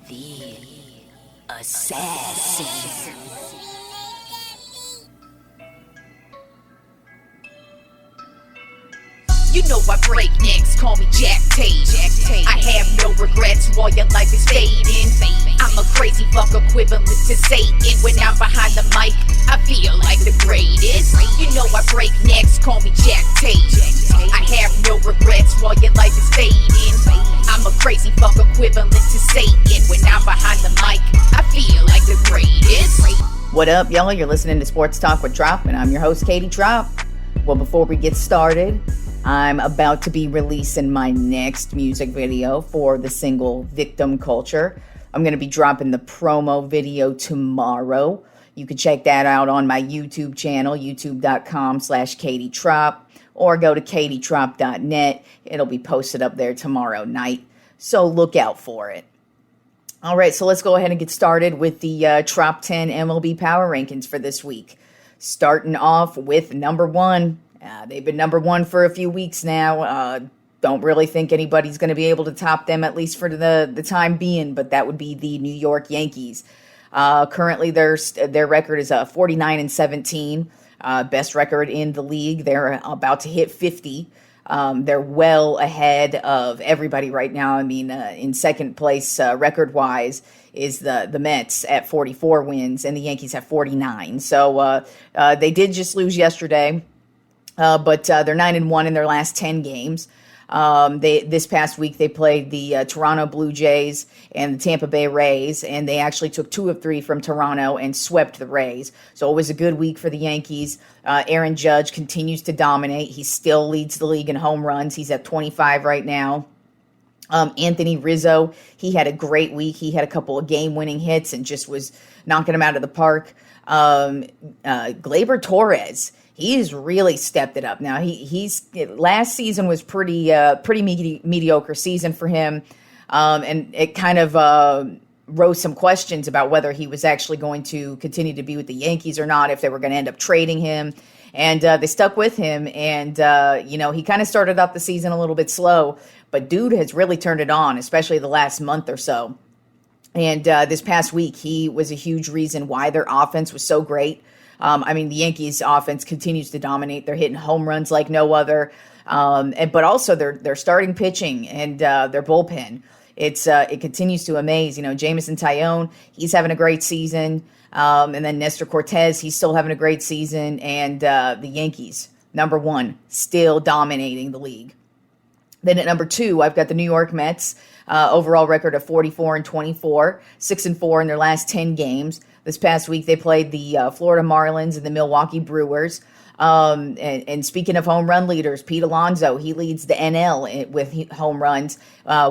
The Assassin. You know I break necks, call me Jack Tate. I have no regrets while your life is fading. I'm a crazy fuck equivalent to Satan. When I'm behind the mic, I feel like the greatest. You know I break necks, call me Jack Tate. I have no regrets while your life is fading. I'm a crazy fuck equivalent to Satan. When I'm behind the mic, I feel like the greatest. What up, y'all? You're listening to Sports Talk with Tropp, and I'm your host, Tropp. Well, before we get started, I'm about to be releasing my next music video for the single Victim Culture. I'm going to be dropping the promo video tomorrow. You can check that out on my YouTube channel, youtube.com/KatieTropp, or go to katietropp.net. It'll be posted up there tomorrow night, so look out for it. All right, so let's go ahead and get started with the Top 10 MLB Power Rankings for this week. Starting off with number one. They've been number one for a few weeks now. Don't really think anybody's going to be able to top them, at least for the time being, but that would be the New York Yankees. Currently, their record is 49-17, best record in the league. They're about to hit 50. They're well ahead of everybody right now. I mean, in second place, record-wise, is the Mets at 44 wins, and the Yankees have 49. So they did just lose yesterday. But they're 9-1 in their last 10 games. This past week they played the Toronto Blue Jays and the Tampa Bay Rays, and they actually took 2 of 3 from Toronto and swept the Rays. So it was a good week for the Yankees. Aaron Judge continues to dominate. He still leads the league in home runs. He's at 25 right now. Anthony Rizzo, he had a great week. He had a couple of game-winning hits and just was knocking them out of the park. Gleyber Torres, he's really stepped it up. Now he's last season was pretty mediocre season for him, and it kind of rose some questions about whether he was actually going to continue to be with the Yankees or not, if they were going to end up trading him. And they stuck with him, and he kind of started out the season a little bit slow, but dude has really turned it on, especially the last month or so. And this past week, he was a huge reason why their offense was so great. The Yankees' offense continues to dominate. They're hitting home runs like no other, but also their starting pitching and their bullpen. It continues to amaze. Jameson Taillon, he's having a great season, and then Nestor Cortez, he's still having a great season, and the Yankees, number one, still dominating the league. Then at number two, I've got the New York Mets, overall record of 44-24, 6-4 in their last 10 games. This past week, they played the Florida Marlins and the Milwaukee Brewers. And speaking of home run leaders, Pete Alonso, he leads the NL with home runs,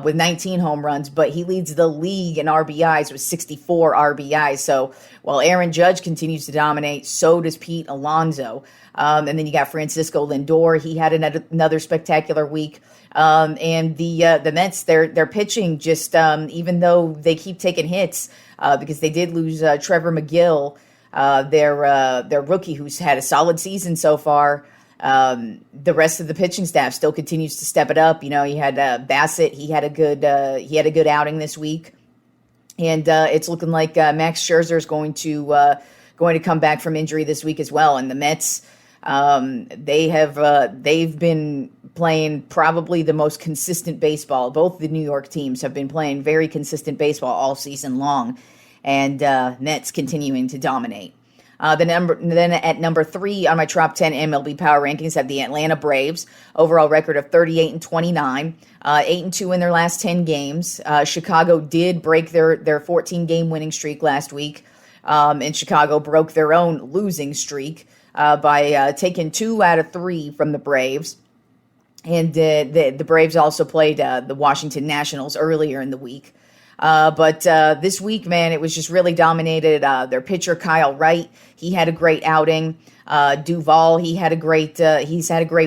with 19 home runs, but he leads the league in RBIs with 64 RBIs. So while Aaron Judge continues to dominate, so does Pete Alonso. And then you got Francisco Lindor. He had another spectacular week. And the Mets, their pitching just, even though they keep taking hits, because they did lose Trevor McGill, their rookie, who's had a solid season so far. The rest of the pitching staff still continues to step it up. You had Bassett. He had a good outing this week, and it's looking like Max Scherzer is going to come back from injury this week as well. And the Mets, they've been playing probably the most consistent baseball. Both the New York teams have been playing very consistent baseball all season long, and Mets continuing to dominate. Then at number 3 on my Top 10 MLB Power Rankings have the Atlanta Braves, overall record of 38-29, 8-2 in their last 10 games. Chicago did break their 14-game winning streak last week, and Chicago broke their own losing streak by taking 2 out of 3 from the Braves. And the Braves also played the Washington Nationals earlier in the week. But this week, man, it was just really dominated. Their pitcher, Kyle Wright, he had a great outing. Duvall, he's had a great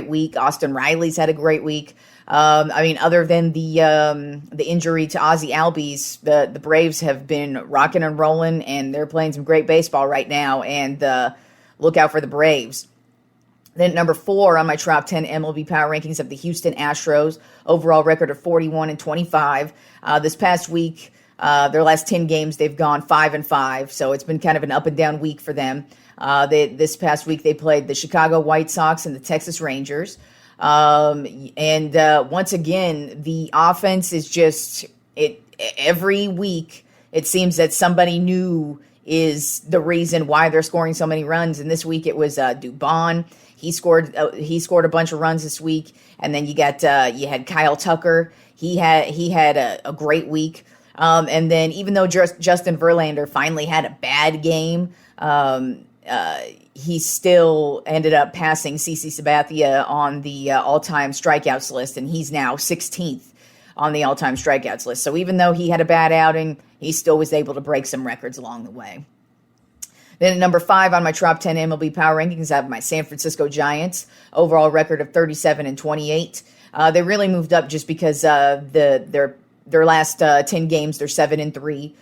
week. Austin Riley's had a great week. Other than the injury to Ozzie Albies, the Braves have been rocking and rolling, and they're playing some great baseball right now. And look out for the Braves. Then at number 4 on my Top 10 MLB Power Rankings of the Houston Astros, overall record of 41-25. This past week, Their last 10 games, they've gone 5-5. So it's been kind of an up and down week for them. This past week, they played the Chicago White Sox and the Texas Rangers. Once again, the offense is just every week. It seems that somebody new is the reason why they're scoring so many runs. And this week it was Dubon. He scored a bunch of runs this week. And then you had Kyle Tucker. He had a great week. And then even though Justin Verlander finally had a bad game, he still ended up passing CC Sabathia on the all-time strikeouts list, and he's now 16th on the all-time strikeouts list. So even though he had a bad outing, he still was able to break some records along the way. Then at number 5 on my Tropp 10 MLB Power Rankings, I have my San Francisco Giants, overall record of 37-28. They really moved up just because their last 10 games, they're 7-3.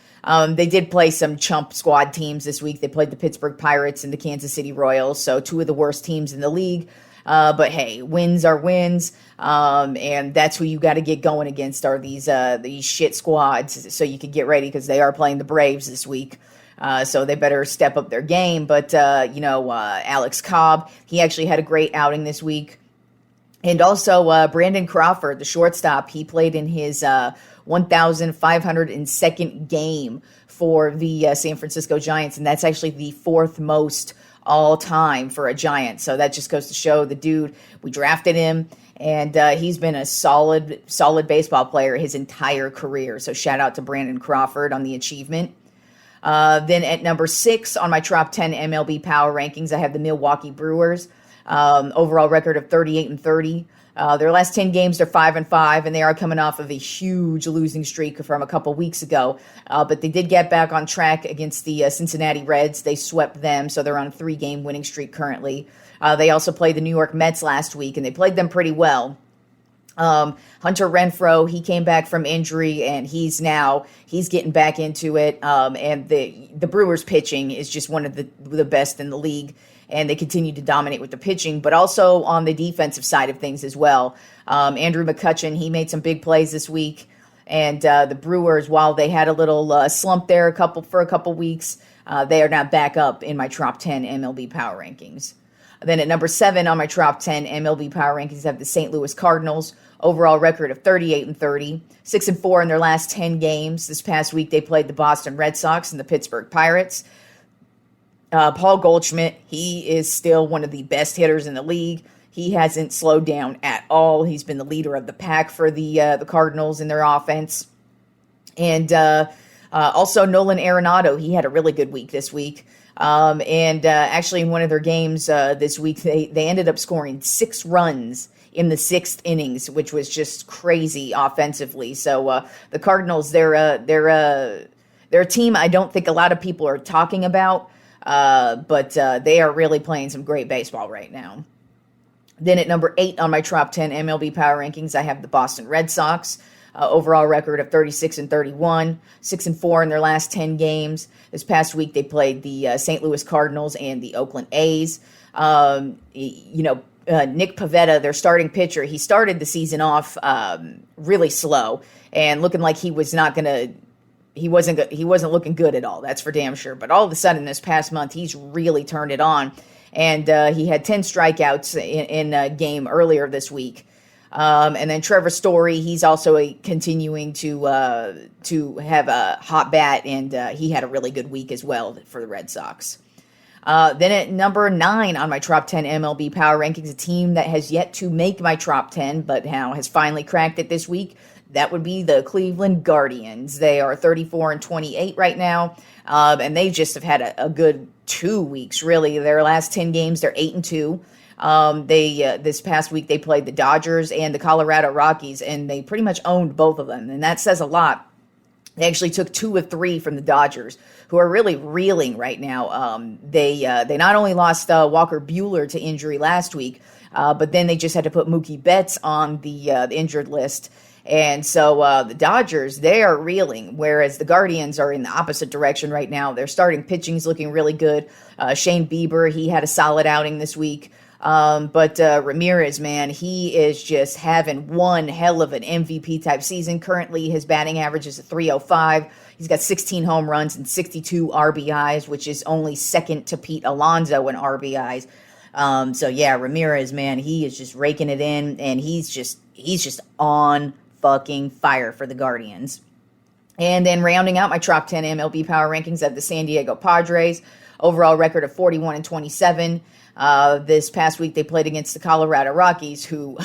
They did play some chump squad teams this week. They played the Pittsburgh Pirates and the Kansas City Royals, so two of the worst teams in the league. But hey, wins are wins, and that's who you got to get going against are these shit squads. So you can get ready because they are playing the Braves this week. So they better step up their game. But Alex Cobb, he actually had a great outing this week. And also Brandon Crawford, the shortstop, he played in his 1,502nd game for the San Francisco Giants, and that's actually the 4th most all-time for a Giant. So that just goes to show the dude, we drafted him, and he's been a solid baseball player his entire career. So shout out to Brandon Crawford on the achievement. Then at number 6 on my Tropp 10 MLB Power Rankings, I have the Milwaukee Brewers. Overall record of 38-30. Their last 10 games, they're 5-5, and they are coming off of a huge losing streak from a couple weeks ago. But they did get back on track against the Cincinnati Reds. They swept them, so they're on a 3-game winning streak currently. They also played the New York Mets last week, and they played them pretty well. Hunter Renfroe, he came back from injury, and he's getting back into it. And the Brewers pitching is just one of the best in the league. And they continue to dominate with the pitching, but also on the defensive side of things as well. Andrew McCutchen, he made some big plays this week. And the Brewers, while they had a little slump there for a couple weeks, they are now back up in my Tropp 10 MLB Power Rankings. Then at number 7 on my Tropp 10 MLB Power Rankings, I have the St. Louis Cardinals, overall record of 38-30, 6-4 in their last 10 games. This past week, they played the Boston Red Sox and the Pittsburgh Pirates. Paul Goldschmidt, he is still one of the best hitters in the league. He hasn't slowed down at all. He's been the leader of the pack for the Cardinals in their offense. And also Nolan Arenado, he had a really good week this week. Actually in one of their games this week, they ended up scoring 6 runs in the 6th innings, which was just crazy offensively. So the Cardinals, they're a team I don't think a lot of people are talking about. But they are really playing some great baseball right now. Then at number 8 on my Tropp 10 MLB Power Rankings, I have the Boston Red Sox. Overall record of 36-31, 6-4 in their last 10 games. This past week, they played the St. Louis Cardinals and the Oakland A's. Nick Pivetta, their starting pitcher, he started the season off really slow and looking like he wasn't looking good at all. That's for damn sure. But all of a sudden, this past month, he's really turned it on, and he had 10 strikeouts in a game earlier this week. And then Trevor Story, he's also continuing to have a hot bat, and he had a really good week as well for the Red Sox. Then at number 9 on my Tropp 10 MLB Power Rankings, a team that has yet to make my Tropp 10, but now has finally cracked it this week. That would be the Cleveland Guardians. They are 34-28 right now, and they just have had a good 2 weeks, really. Their last 10 games, they're 8-2. This past week, they played the Dodgers and the Colorado Rockies, and they pretty much owned both of them, and that says a lot. They actually took 2 of 3 from the Dodgers, who are really reeling right now. They not only lost Walker Buehler to injury last week, but then they just had to put Mookie Betts on the injured list. And so the Dodgers, they are reeling, whereas the Guardians are in the opposite direction right now. Their starting pitching is looking really good. Shane Bieber, he had a solid outing this week. But Ramirez, man, he is just having one hell of an MVP type season. Currently, his batting average is a 305. He's got 16 home runs and 62 RBIs, which is only second to Pete Alonso in RBIs. So yeah, Ramirez, man, he is just raking it in, and he's just on fucking fire for the Guardians. And then rounding out my top 10 MLB Power Rankings of the San Diego Padres, overall record of 41-27. This past week they played against the Colorado Rockies, who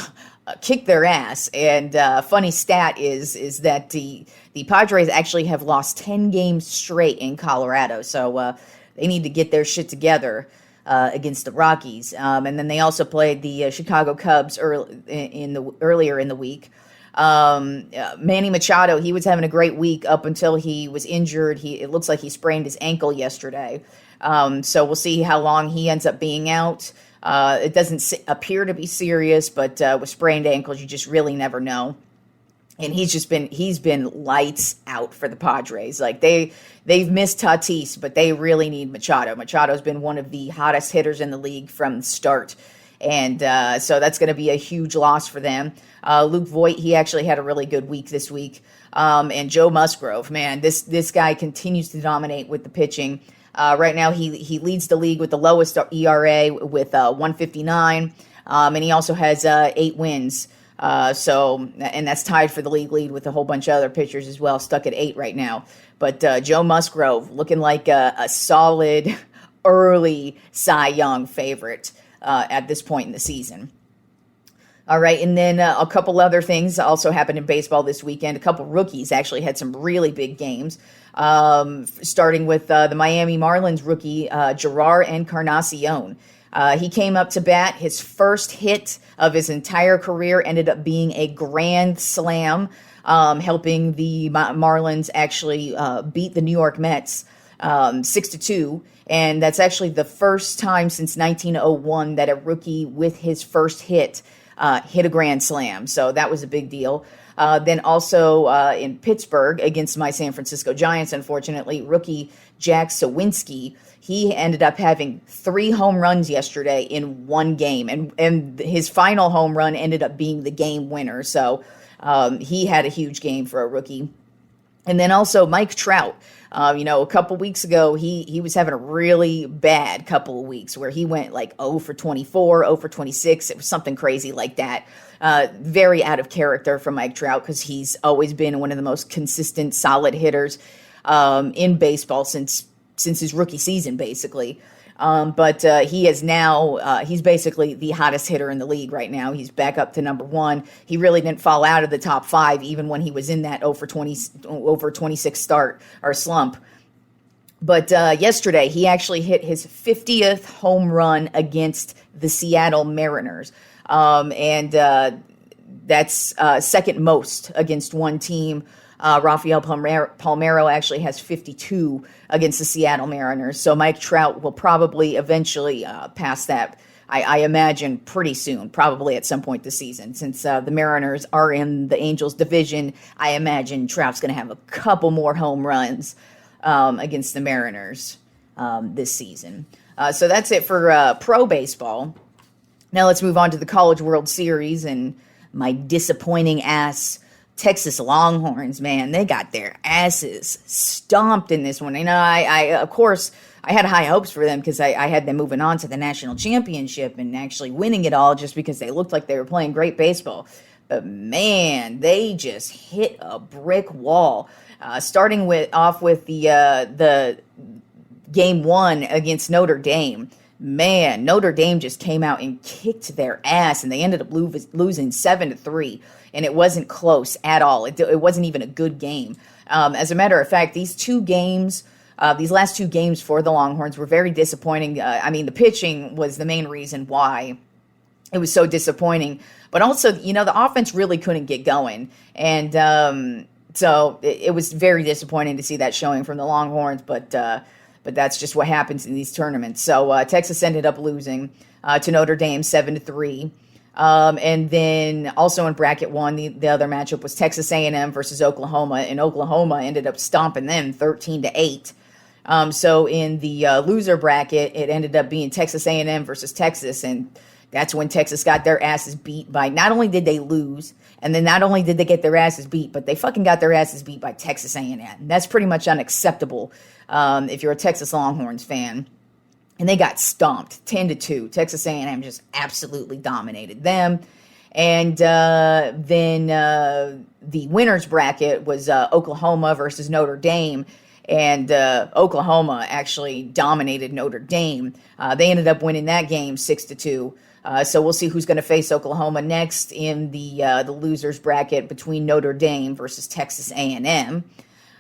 kicked their ass. And funny stat is that the Padres actually have lost 10 games straight in Colorado, so they need to get their shit together against the Rockies. And then they also played the Chicago Cubs earlier in the week. Manny Machado, he was having a great week up until he was injured. It looks like he sprained his ankle yesterday. So we'll see how long he ends up being out. It doesn't appear to be serious, but with sprained ankles, you just really never know. And he's been lights out for the Padres. Like they've missed Tatis, but they really need Machado. Machado's been one of the hottest hitters in the league from the start. And so that's going to be a huge loss for them. Luke Voit, he actually had a really good week this week. And Joe Musgrove, man, this guy continues to dominate with the pitching. Right now, he leads the league with the lowest ERA with 1.59, and he also has 8 wins. And that's tied for the league lead with a whole bunch of other pitchers as well, stuck at 8 right now. But Joe Musgrove looking like a solid early Cy Young favorite at this point in the season. All right, and then a couple other things also happened in baseball this weekend. A couple rookies actually had some really big games, starting with the Miami Marlins rookie Gerard Encarnacion. He came up to bat. His first hit of his entire career ended up being a grand slam, helping the Marlins actually beat the New York Mets 6-2. And that's actually the first time since 1901 that a rookie with his first hit hit a grand slam. So that was a big deal. Then also in Pittsburgh against my San Francisco Giants, unfortunately, rookie Jack Sawinski, he ended up having 3 home runs yesterday in one game. And his final home run ended up being the game winner. So he had a huge game for a rookie. And then also Mike Trout. A couple weeks ago, he was having a really bad couple of weeks where he went like 0 for 24, 0 for 26. It was something crazy like that. Very out of character for Mike Trout because he's always been one of the most consistent, solid hitters in baseball since his rookie season, basically. But he is now, he's basically the hottest hitter in the league right now. He's back up to number 1. He really didn't fall out of the top 5, even when he was in that 0 for 26 start or slump. But yesterday, he actually hit his 50th home run against the Seattle Mariners. And that's second most against one team. Rafael Palmeiro actually has 52 against the Seattle Mariners. So Mike Trout will probably eventually pass that, I imagine, pretty soon, probably at some point this season. Since the Mariners are in the Angels division, I imagine Trout's going to have a couple more home runs against the Mariners this season. So that's it for pro baseball. Now let's move on to the College World Series and my disappointing ass Texas Longhorns, man. They got their asses stomped in this one. I of course, I had high hopes for them because I had them moving on to the national championship and actually winning it all just because they looked like they were playing great baseball. But man, they just hit a brick wall. Starting off with the game 1 against Notre Dame. Man, Notre Dame just came out and kicked their ass, and they ended up losing 7-3, and it wasn't close at all. It wasn't even a good game. As a matter of fact, these last 2 games for the Longhorns were very disappointing. The pitching was the main reason why it was so disappointing, but also, the offense really couldn't get going, and so it was very disappointing to see that showing from the Longhorns, but that's just what happens in these tournaments. So Texas ended up losing to Notre Dame 7-3. And then also in bracket 1, the other matchup was Texas A&M versus Oklahoma, and Oklahoma ended up stomping them 13-8. So in the loser bracket, it ended up being Texas A&M versus Texas, and That's when Texas got their asses beat by, not only did they lose, and then not only did they get their asses beat, but they fucking got their asses beat by Texas A&M. That's pretty much unacceptable if you're a Texas Longhorns fan. And they got stomped 10-2. Texas A&M just absolutely dominated them. And then the winners bracket was Oklahoma versus Notre Dame. And Oklahoma actually dominated Notre Dame. They ended up winning that game 6-2. So we'll see who's going to face Oklahoma next in the losers bracket between Notre Dame versus Texas A&M.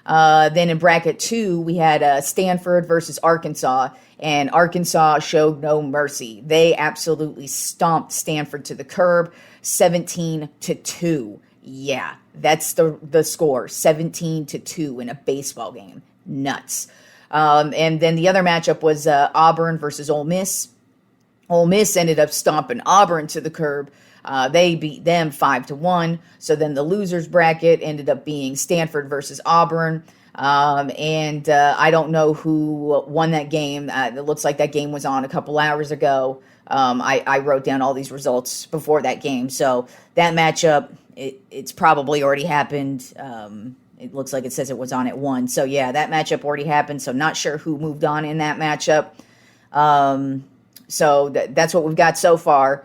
Then in bracket 2, we had Stanford versus Arkansas, and Arkansas showed no mercy. They absolutely stomped Stanford to the curb, 17-2. Yeah, that's the score, 17-2 in a baseball game. Nuts. And then the other matchup was Auburn versus Ole Miss. Ole Miss ended up stomping Auburn to the curb. They beat them 5-1. So then the losers bracket ended up being Stanford versus Auburn. And I don't know who won that game. It looks like that game was on a couple hours ago. I wrote down all these results before that game. So that matchup, it's probably already happened. It looks like it says it was on at 1. So yeah, that matchup already happened. So not sure who moved on in that matchup. So that's what we've got so far.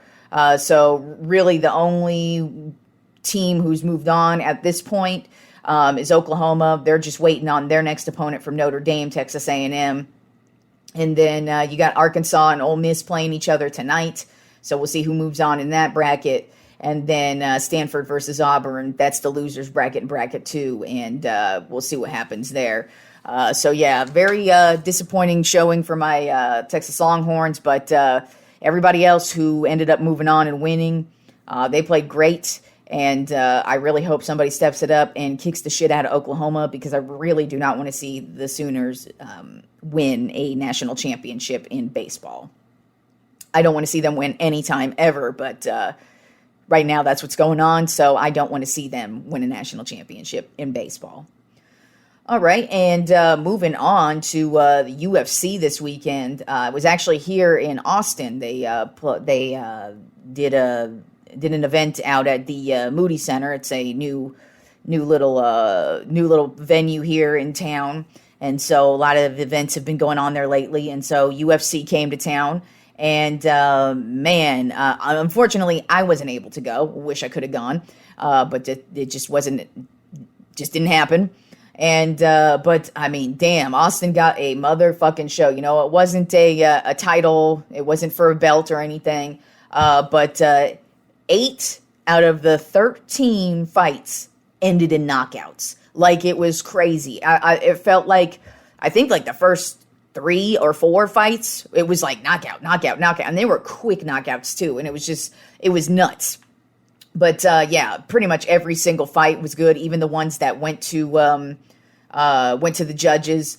So really the only team who's moved on at this point is Oklahoma. They're just waiting on their next opponent from Notre Dame, Texas A&M. And then you got Arkansas and Ole Miss playing each other tonight. So we'll see who moves on in that bracket. And then Stanford versus Auburn, that's the losers bracket in bracket 2. And we'll see what happens there. So yeah, very disappointing showing for my Texas Longhorns, but everybody else who ended up moving on and winning, they played great, and I really hope somebody steps it up and kicks the shit out of Oklahoma, because I really do not want to see the Sooners win a national championship in baseball. I don't want to see them win anytime ever, but right now that's what's going on, so I don't want to see them win a national championship in baseball. All right, and moving on to the UFC this weekend. It was actually here in Austin. They did an event out at the Moody Center. It's a new little venue here in town, and so a lot of events have been going on there lately. And so UFC came to town, and unfortunately, I wasn't able to go. Wish I could have gone, but it just didn't happen. And, but I mean, damn, Austin got a motherfucking show. You know, it wasn't a title. It wasn't for a belt or anything. But 8 out of the 13 fights ended in knockouts. Like, it was crazy. It felt like, I think like the first 3 or 4 fights, it was like knockout. And they were quick knockouts too. And it was nuts. But, yeah, pretty much every single fight was good. Even the ones that went to the judges,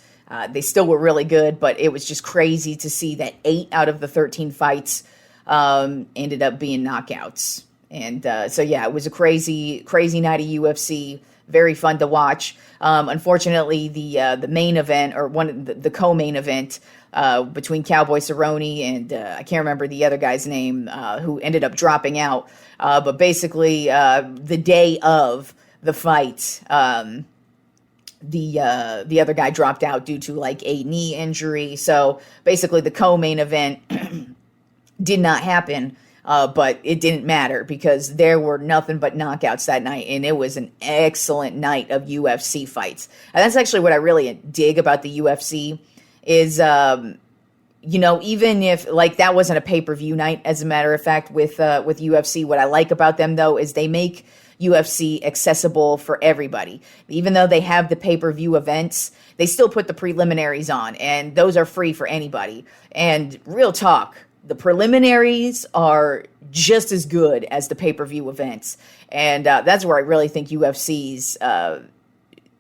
they still were really good, but it was just crazy to see that 8 out of the 13 fights ended up being knockouts. And so, yeah, it was a crazy night of UFC. Very fun to watch. Unfortunately, the main event, or one of the co-main event between Cowboy Cerrone and I can't remember the other guy's name, who ended up dropping out. But basically, the day of the fight, the other guy dropped out due to like a knee injury. So basically, the co-main event did not happen. But it didn't matter, because there were nothing but knockouts that night, and it was an excellent night of UFC fights. And that's actually what I really dig about the UFC is, you know, even if like that wasn't a pay-per-view night, as a matter of fact, with UFC, what I like about them though is they make UFC accessible for everybody. Even though they have the pay-per-view events, they still put the preliminaries on, and those are free for anybody. And real talk, the preliminaries are just as good as the pay-per-view events. And that's where I really think UFC's,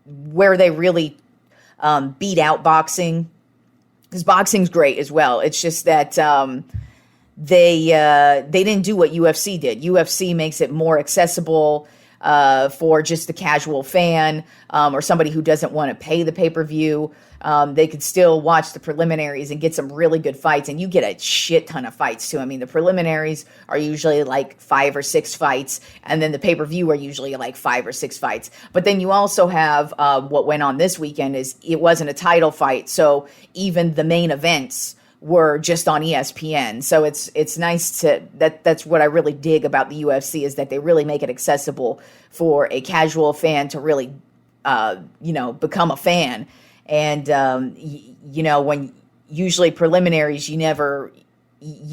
where they really beat out boxing. Because boxing's great as well. It's just that they didn't do what UFC did. UFC makes it more accessible. for just the casual fan or somebody who doesn't want to pay the pay-per-view. They could still watch the preliminaries and get some really good fights, and you get a shit ton of fights too. I mean, the preliminaries are usually like 5 or 6 fights, and then the pay-per-view are usually like 5 or 6 fights. But then you also have what went on this weekend is it wasn't a title fight, so even the main events were just on ESPN. So it's nice that's what I really dig about the UFC is that they really make it accessible for a casual fan to really become a fan. And, when usually preliminaries, you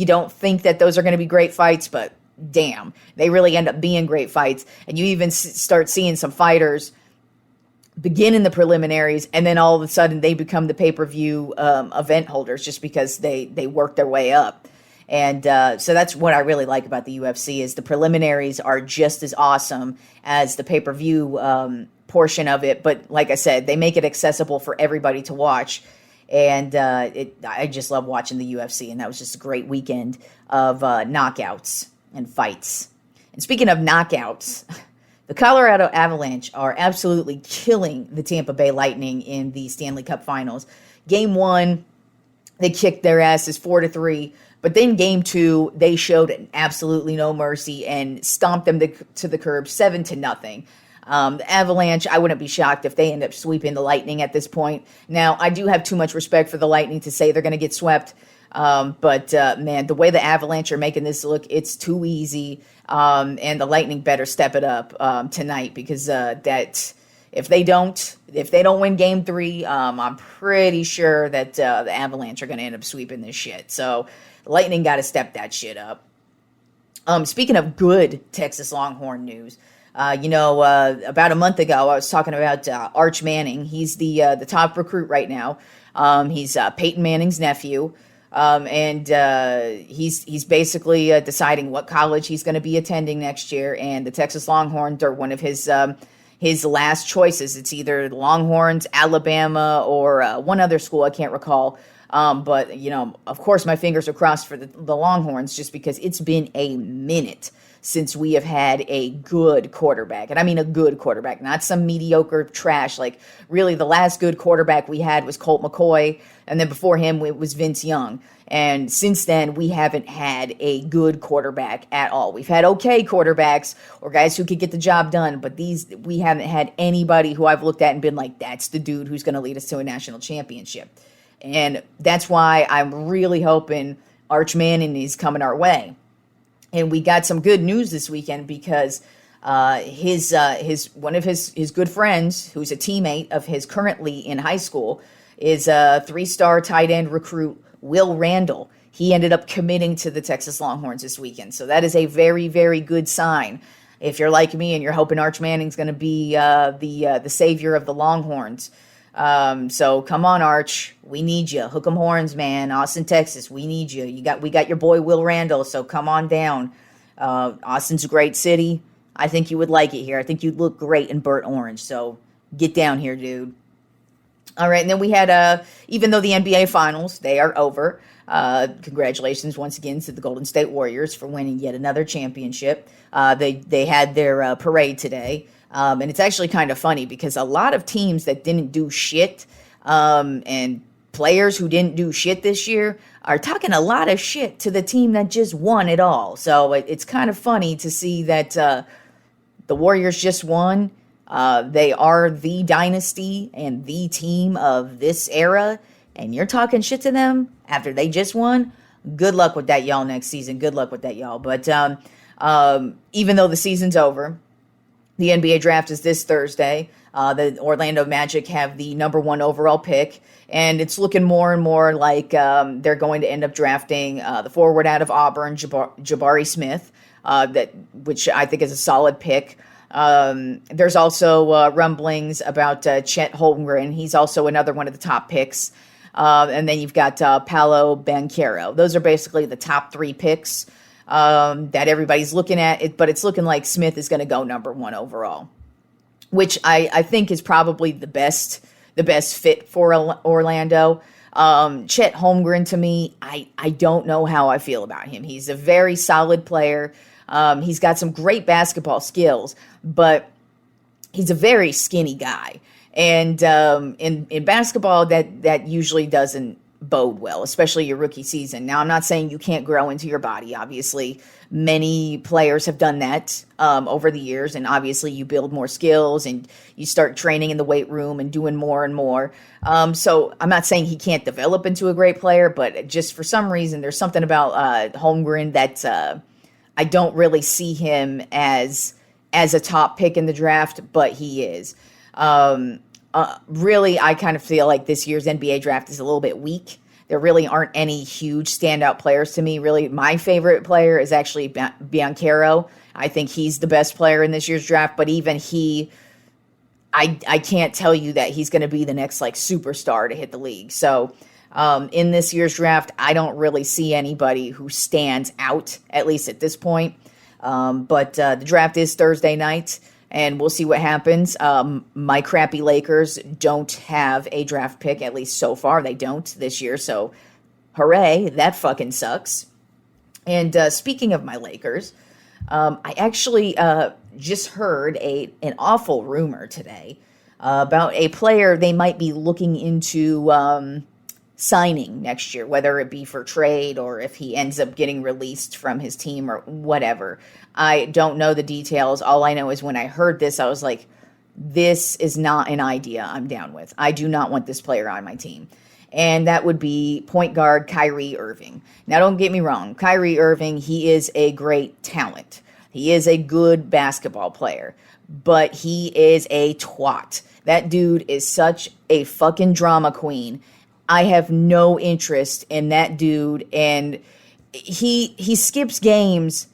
don't think that those are going to be great fights, but damn, they really end up being great fights. And you even start seeing some fighters begin in the preliminaries, and then all of a sudden they become the pay-per-view event holders just because they work their way up. And so that's what I really like about the UFC is the preliminaries are just as awesome as the pay-per-view portion of it, but like I said, they make it accessible for everybody to watch, and I just love watching the UFC, and that was just a great weekend of knockouts and fights. And speaking of knockouts, the Colorado Avalanche are absolutely killing the Tampa Bay Lightning in the Stanley Cup Finals. Game 1, they kicked their asses 4-3, but then Game 2, they showed absolutely no mercy and stomped them to the curb 7-0. The Avalanche, I wouldn't be shocked if they end up sweeping the Lightning at this point. Now, I do have too much respect for the Lightning to say they're going to get swept. But man, the way the Avalanche are making this look, it's too easy. And the Lightning better step it up tonight because if they don't win Game 3, I'm pretty sure that the Avalanche are going to end up sweeping this shit. So the Lightning got to step that shit up. Speaking of good Texas Longhorn news, about a month ago, I was talking about Arch Manning. He's the top recruit right now. He's Peyton Manning's nephew, and he's basically deciding what college he's going to be attending next year. And the Texas Longhorns are one of his last choices. It's either the Longhorns, Alabama, or one other school I can't recall. But of course, my fingers are crossed for the Longhorns just because it's been a minute since we have had a good quarterback. And I mean a good quarterback, not some mediocre trash. Like, really, the last good quarterback we had was Colt McCoy, and then before him, it was Vince Young. And since then, we haven't had a good quarterback at all. We've had okay quarterbacks or guys who could get the job done, but we haven't had anybody who I've looked at and been like, that's the dude who's going to lead us to a national championship. And that's why I'm really hoping Arch Manning is coming our way. And we got some good news this weekend because one of his good friends, who's a teammate of his currently in high school, is a 3-star tight end recruit, Will Randall. He ended up committing to the Texas Longhorns this weekend. So that is a very, very good sign. If you're like me and you're hoping Arch Manning's going to be the savior of the Longhorns. So come on, Arch. We need you. Hook 'em horns, man. Austin, Texas. We need you. We got your boy Will Randall, so come on down. Austin's a great city. I think you would like it here. I think you'd look great in burnt orange. So get down here, dude. All right, and then we had, even though the NBA Finals, they are over, congratulations once again to the Golden State Warriors for winning yet another championship. They had their parade today. And it's actually kind of funny because a lot of teams that didn't do shit and players who didn't do shit this year are talking a lot of shit to the team that just won it all. So it's kind of funny to see that the Warriors just won. They are the dynasty and the team of this era, and you're talking shit to them after they just won. Good luck with that, y'all, next season. Good luck with that, y'all. But even though the season's over, the NBA draft is this Thursday. The Orlando Magic have the number 1 overall pick, and it's looking more and more like they're going to end up drafting the forward out of Auburn, Jabari Smith, which I think is a solid pick. There's also rumblings about Chet Holmgren. He's also another one of the top picks. And then you've got Paolo Banchero. Those are basically the top 3 picks that everybody's looking at, but it's looking like Smith is going to go number 1 overall, which I think is probably the best fit for Orlando. Chet Holmgren, to me, I don't know how I feel about him. He's a very solid player. He's got some great basketball skills, but he's a very skinny guy. And in basketball, that usually doesn't bode well, especially your rookie season. Now, I'm not saying you can't grow into your body. Obviously, many players have done that over the years, and obviously you build more skills and you start training in the weight room and doing more and more. So I'm not saying he can't develop into a great player, but just for some reason, there's something about Holmgren that I don't really see him as a top pick in the draft, but he is. Really, I kind of feel like this year's NBA draft is a little bit weak. There really aren't any huge standout players to me. Really, my favorite player is actually Bianchero. I think he's the best player in this year's draft, but even he, I can't tell you that he's going to be the next like superstar to hit the league. So in this year's draft, I don't really see anybody who stands out, at least at this point. But the draft is Thursday night, and we'll see what happens. My crappy Lakers don't have a draft pick, at least so far. They don't this year, so hooray, that fucking sucks. And speaking of my Lakers, I actually just heard an awful rumor today about a player they might be looking into signing next year, whether it be for trade or if he ends up getting released from his team or whatever. I don't know the details. All I know is when I heard this, I was like, this is not an idea I'm down with. I do not want this player on my team. And that would be point guard Kyrie Irving. Now, don't get me wrong. Kyrie Irving, he is a great talent. He is a good basketball player, but he is a twat. That dude is such a fucking drama queen. I have no interest in that dude, and he skips games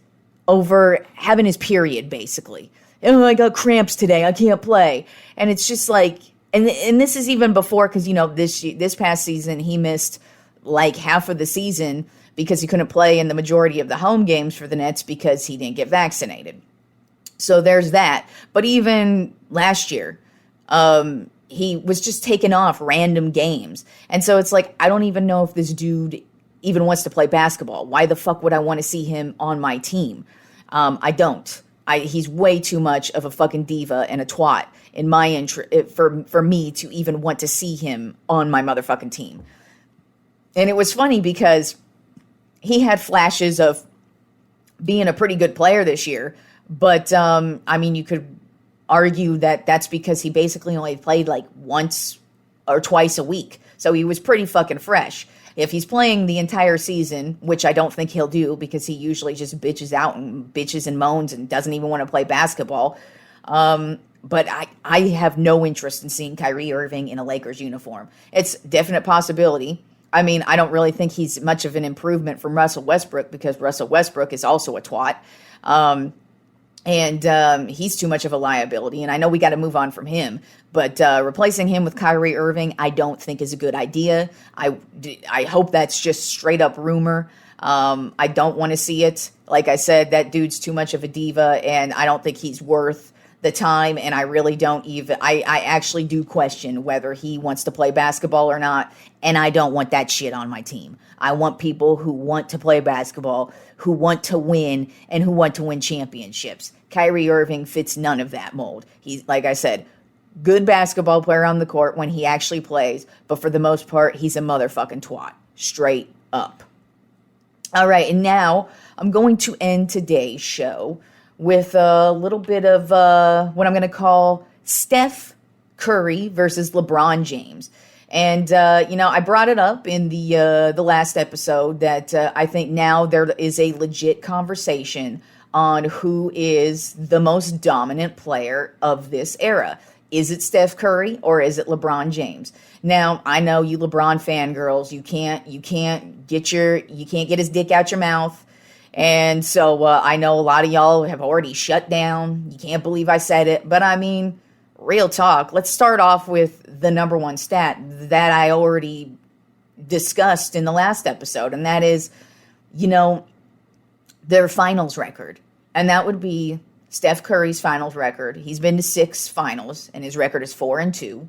over having his period, basically. Oh, I got cramps today, I can't play. And it's just like, and this is even before, because, you know, this past season, he missed like half of the season because he couldn't play in the majority of the home games for the Nets because he didn't get vaccinated. So there's that. But even last year, he was just taking off random games. And so it's like, I don't even know if this dude even wants to play basketball. Why the fuck would I want to see him on my team? I don't. He's way too much of a fucking diva and a twat in my for me to even want to see him on my motherfucking team. And it was funny because he had flashes of being a pretty good player this year. But, I mean, you could argue that that's because he basically only played like once or twice a week. So he was pretty fucking fresh. If he's playing the entire season, which I don't think he'll do because he usually just bitches out and bitches and moans and doesn't even want to play basketball. But I have no interest in seeing Kyrie Irving in a Lakers uniform. It's a definite possibility. I mean, I don't really think he's much of an improvement from Russell Westbrook because Russell Westbrook is also a twat. And he's too much of a liability. And I know we got to move on from him. But replacing him with Kyrie Irving, I don't think is a good idea. I hope that's just straight up rumor. I don't want to see it. Like I said, that dude's too much of a diva, and I don't think he's worth the time. And I really don't even, I actually do question whether he wants to play basketball or not. And I don't want that shit on my team. I want people who want to play basketball, who want to win, and who want to win championships. Kyrie Irving fits none of that mold. He's, like I said, good basketball player on the court when he actually plays, but for the most part, he's a motherfucking twat. Straight up. All right, and now I'm going to end today's show with a little bit of what I'm going to call Steph Curry versus LeBron James. And, you know, I brought it up in the last episode that I think now there is a legit conversation on who is the most dominant player of this era. Is it Steph Curry or is it LeBron James? Now, I know you LeBron fangirls, you can't get his dick out your mouth. And so I know a lot of y'all have already shut down. You can't believe I said it. But I mean, real talk. Let's start off with the number one stat that I already discussed in the last episode. And that is, you know, their finals record. And that would be Steph Curry's finals record. He's been to 6 finals, and his record is 4-2.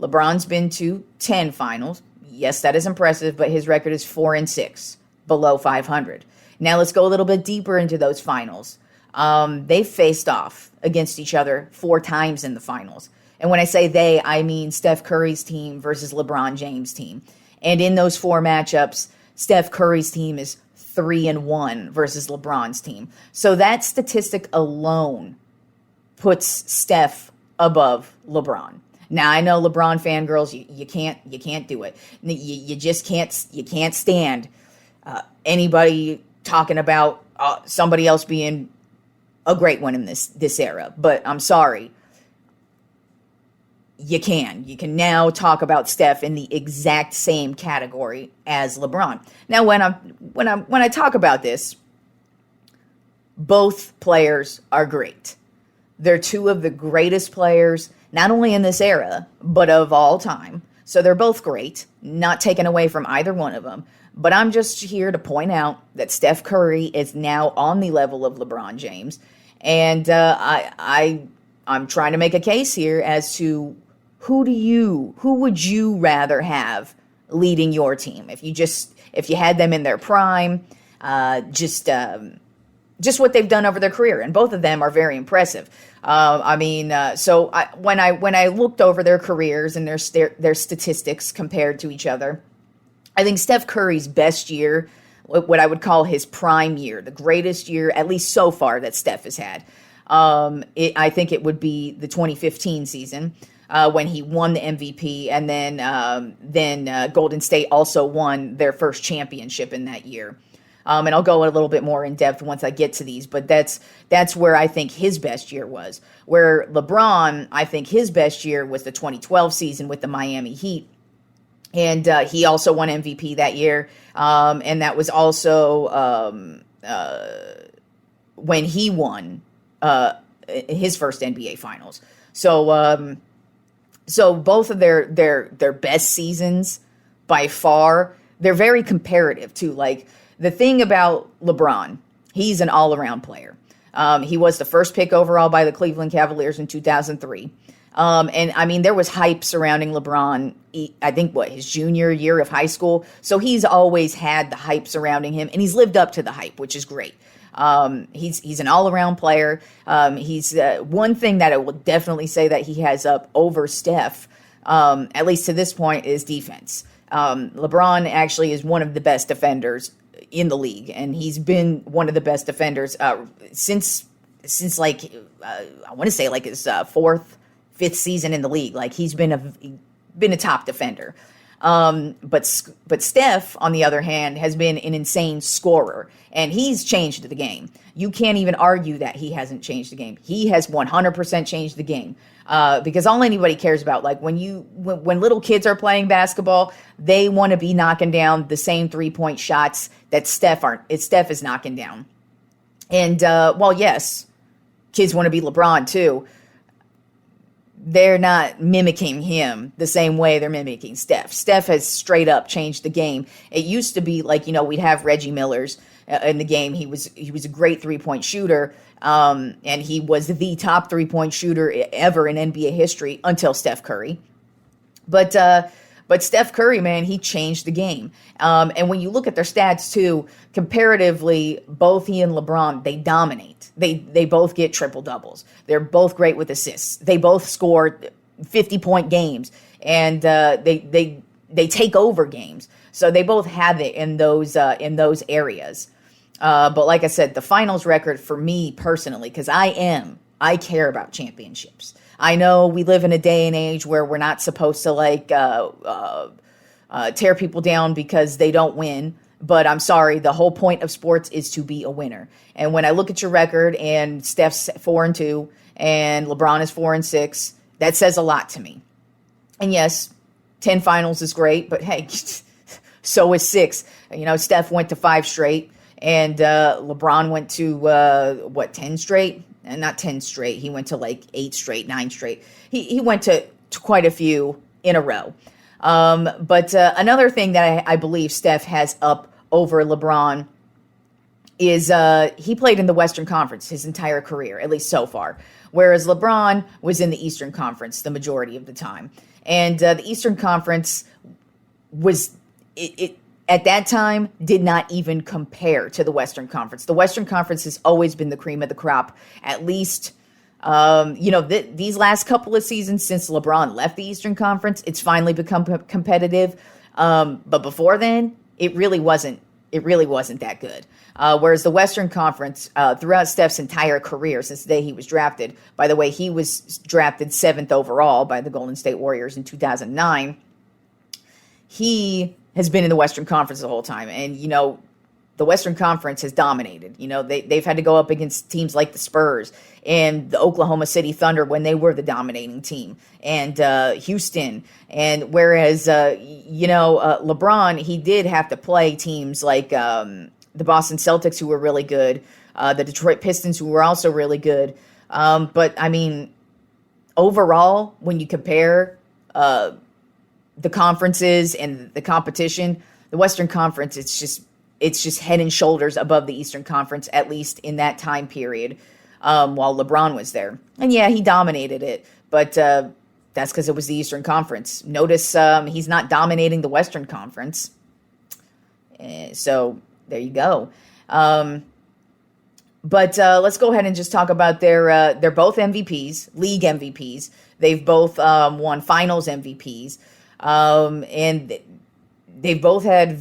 LeBron's been to 10 finals. Yes, that is impressive, but his record is 4-6, below 500. Now let's go a little bit deeper into those finals. They faced off against each other 4 times in the finals. And when I say they, I mean Steph Curry's team versus LeBron James' team. And in those 4 matchups, Steph Curry's team is 3-1 versus LeBron's team. So that statistic alone puts Steph above LeBron. Now I know LeBron fangirls, you can't do it. You just can't stand anybody talking about somebody else being a great one in this era. But I'm sorry. You can now talk about Steph in the exact same category as LeBron. Now, when I talk about this, both players are great. They're 2 of the greatest players, not only in this era, but of all time. So they're both great, not taken away from either one of them. But I'm just here to point out that Steph Curry is now on the level of LeBron James, and I'm trying to make a case here as to who would you rather have leading your team? If you had them in their prime, just what they've done over their career, and both of them are very impressive. So when I looked over their careers and their statistics compared to each other, I think Steph Curry's best year, what I would call his prime year, the greatest year, at least so far, that Steph has had, I think it would be the 2015 season. When he won the MVP, and then Golden State also won their first championship in that year. And I'll go a little bit more in depth once I get to these, but that's where I think his best year was. Where LeBron, I think his best year was the 2012 season with the Miami Heat, and he also won MVP that year. And that was also when he won his first NBA Finals. So both of their best seasons by far, they're very comparative too. Like, the thing about LeBron, he's an all-around player. He was the first pick overall by the Cleveland Cavaliers in 2003. And I mean, there was hype surrounding LeBron, I think, his junior year of high school. So he's always had the hype surrounding him, and he's lived up to the hype, which is great. He's an all-around player. He's one thing that I will definitely say that he has up over Steph, at least to this point, is defense. LeBron actually is one of the best defenders in the league, and he's been one of the best defenders since like I want to say like his 4th, 5th season in the league. Like, he's been a top defender. But Steph, on the other hand, has been an insane scorer, and he's changed the game. You can't even argue that he hasn't changed the game. He has 100% changed the game. Because all anybody cares about, like, when little kids are playing basketball, they want to be knocking down the same 3-point shots that Steph is knocking down. And while yes, kids want to be LeBron too, they're not mimicking him the same way they're mimicking Steph. Steph has straight up changed the game. It used to be like, we'd have Reggie Miller's in the game. He was a great 3-point shooter, and he was the top 3-point shooter ever in NBA history until Steph Curry. But Steph Curry, man, he changed the game. And when you look at their stats too, comparatively, both he and LeBron, they dominate. They both get triple doubles. They're both great with assists. They both score 50-point games, and they take over games. So they both have it in those areas. But like I said, the finals record for me personally, because I care about championships. I know we live in a day and age where we're not supposed to tear people down because they don't win. But I'm sorry, the whole point of sports is to be a winner. And when I look at your record and Steph's 4-2 and LeBron is 4-6, that says a lot to me. And yes, 10 finals is great, but hey, so is 6. Steph went to 5 straight, and LeBron went to 10 straight? And not 10 straight. He went to like 8 straight, 9 straight. He went to quite a few in a row. But another thing that I believe Steph has up over LeBron is he played in the Western Conference his entire career, at least so far, whereas LeBron was in the Eastern Conference the majority of the time. And the Eastern Conference was at that time did not even compare to the Western Conference. The Western Conference has always been the cream of the crop, at least, these last couple of seasons since LeBron left the Eastern Conference, it's finally become competitive. But before then, it really wasn't that good. Whereas the Western Conference, throughout Steph's entire career, since the day he was drafted, by the way, he was drafted 7th overall by the Golden State Warriors in 2009. He has been in the Western Conference the whole time. And, the Western Conference has dominated. They've had to go up against teams like the Spurs and the Oklahoma City Thunder when they were the dominating team, and Houston. And whereas, LeBron, he did have to play teams like the Boston Celtics, who were really good, the Detroit Pistons, who were also really good. But, I mean, overall, when you compare the conferences and the competition, the Western Conference, it's just head and shoulders above the Eastern Conference, at least in that time period, while LeBron was there. And yeah, he dominated it, but that's because it was the Eastern Conference. Notice he's not dominating the Western Conference. So there you go. But let's go ahead and just talk about they're both MVPs, league MVPs. They've both won finals MVPs. And they've both had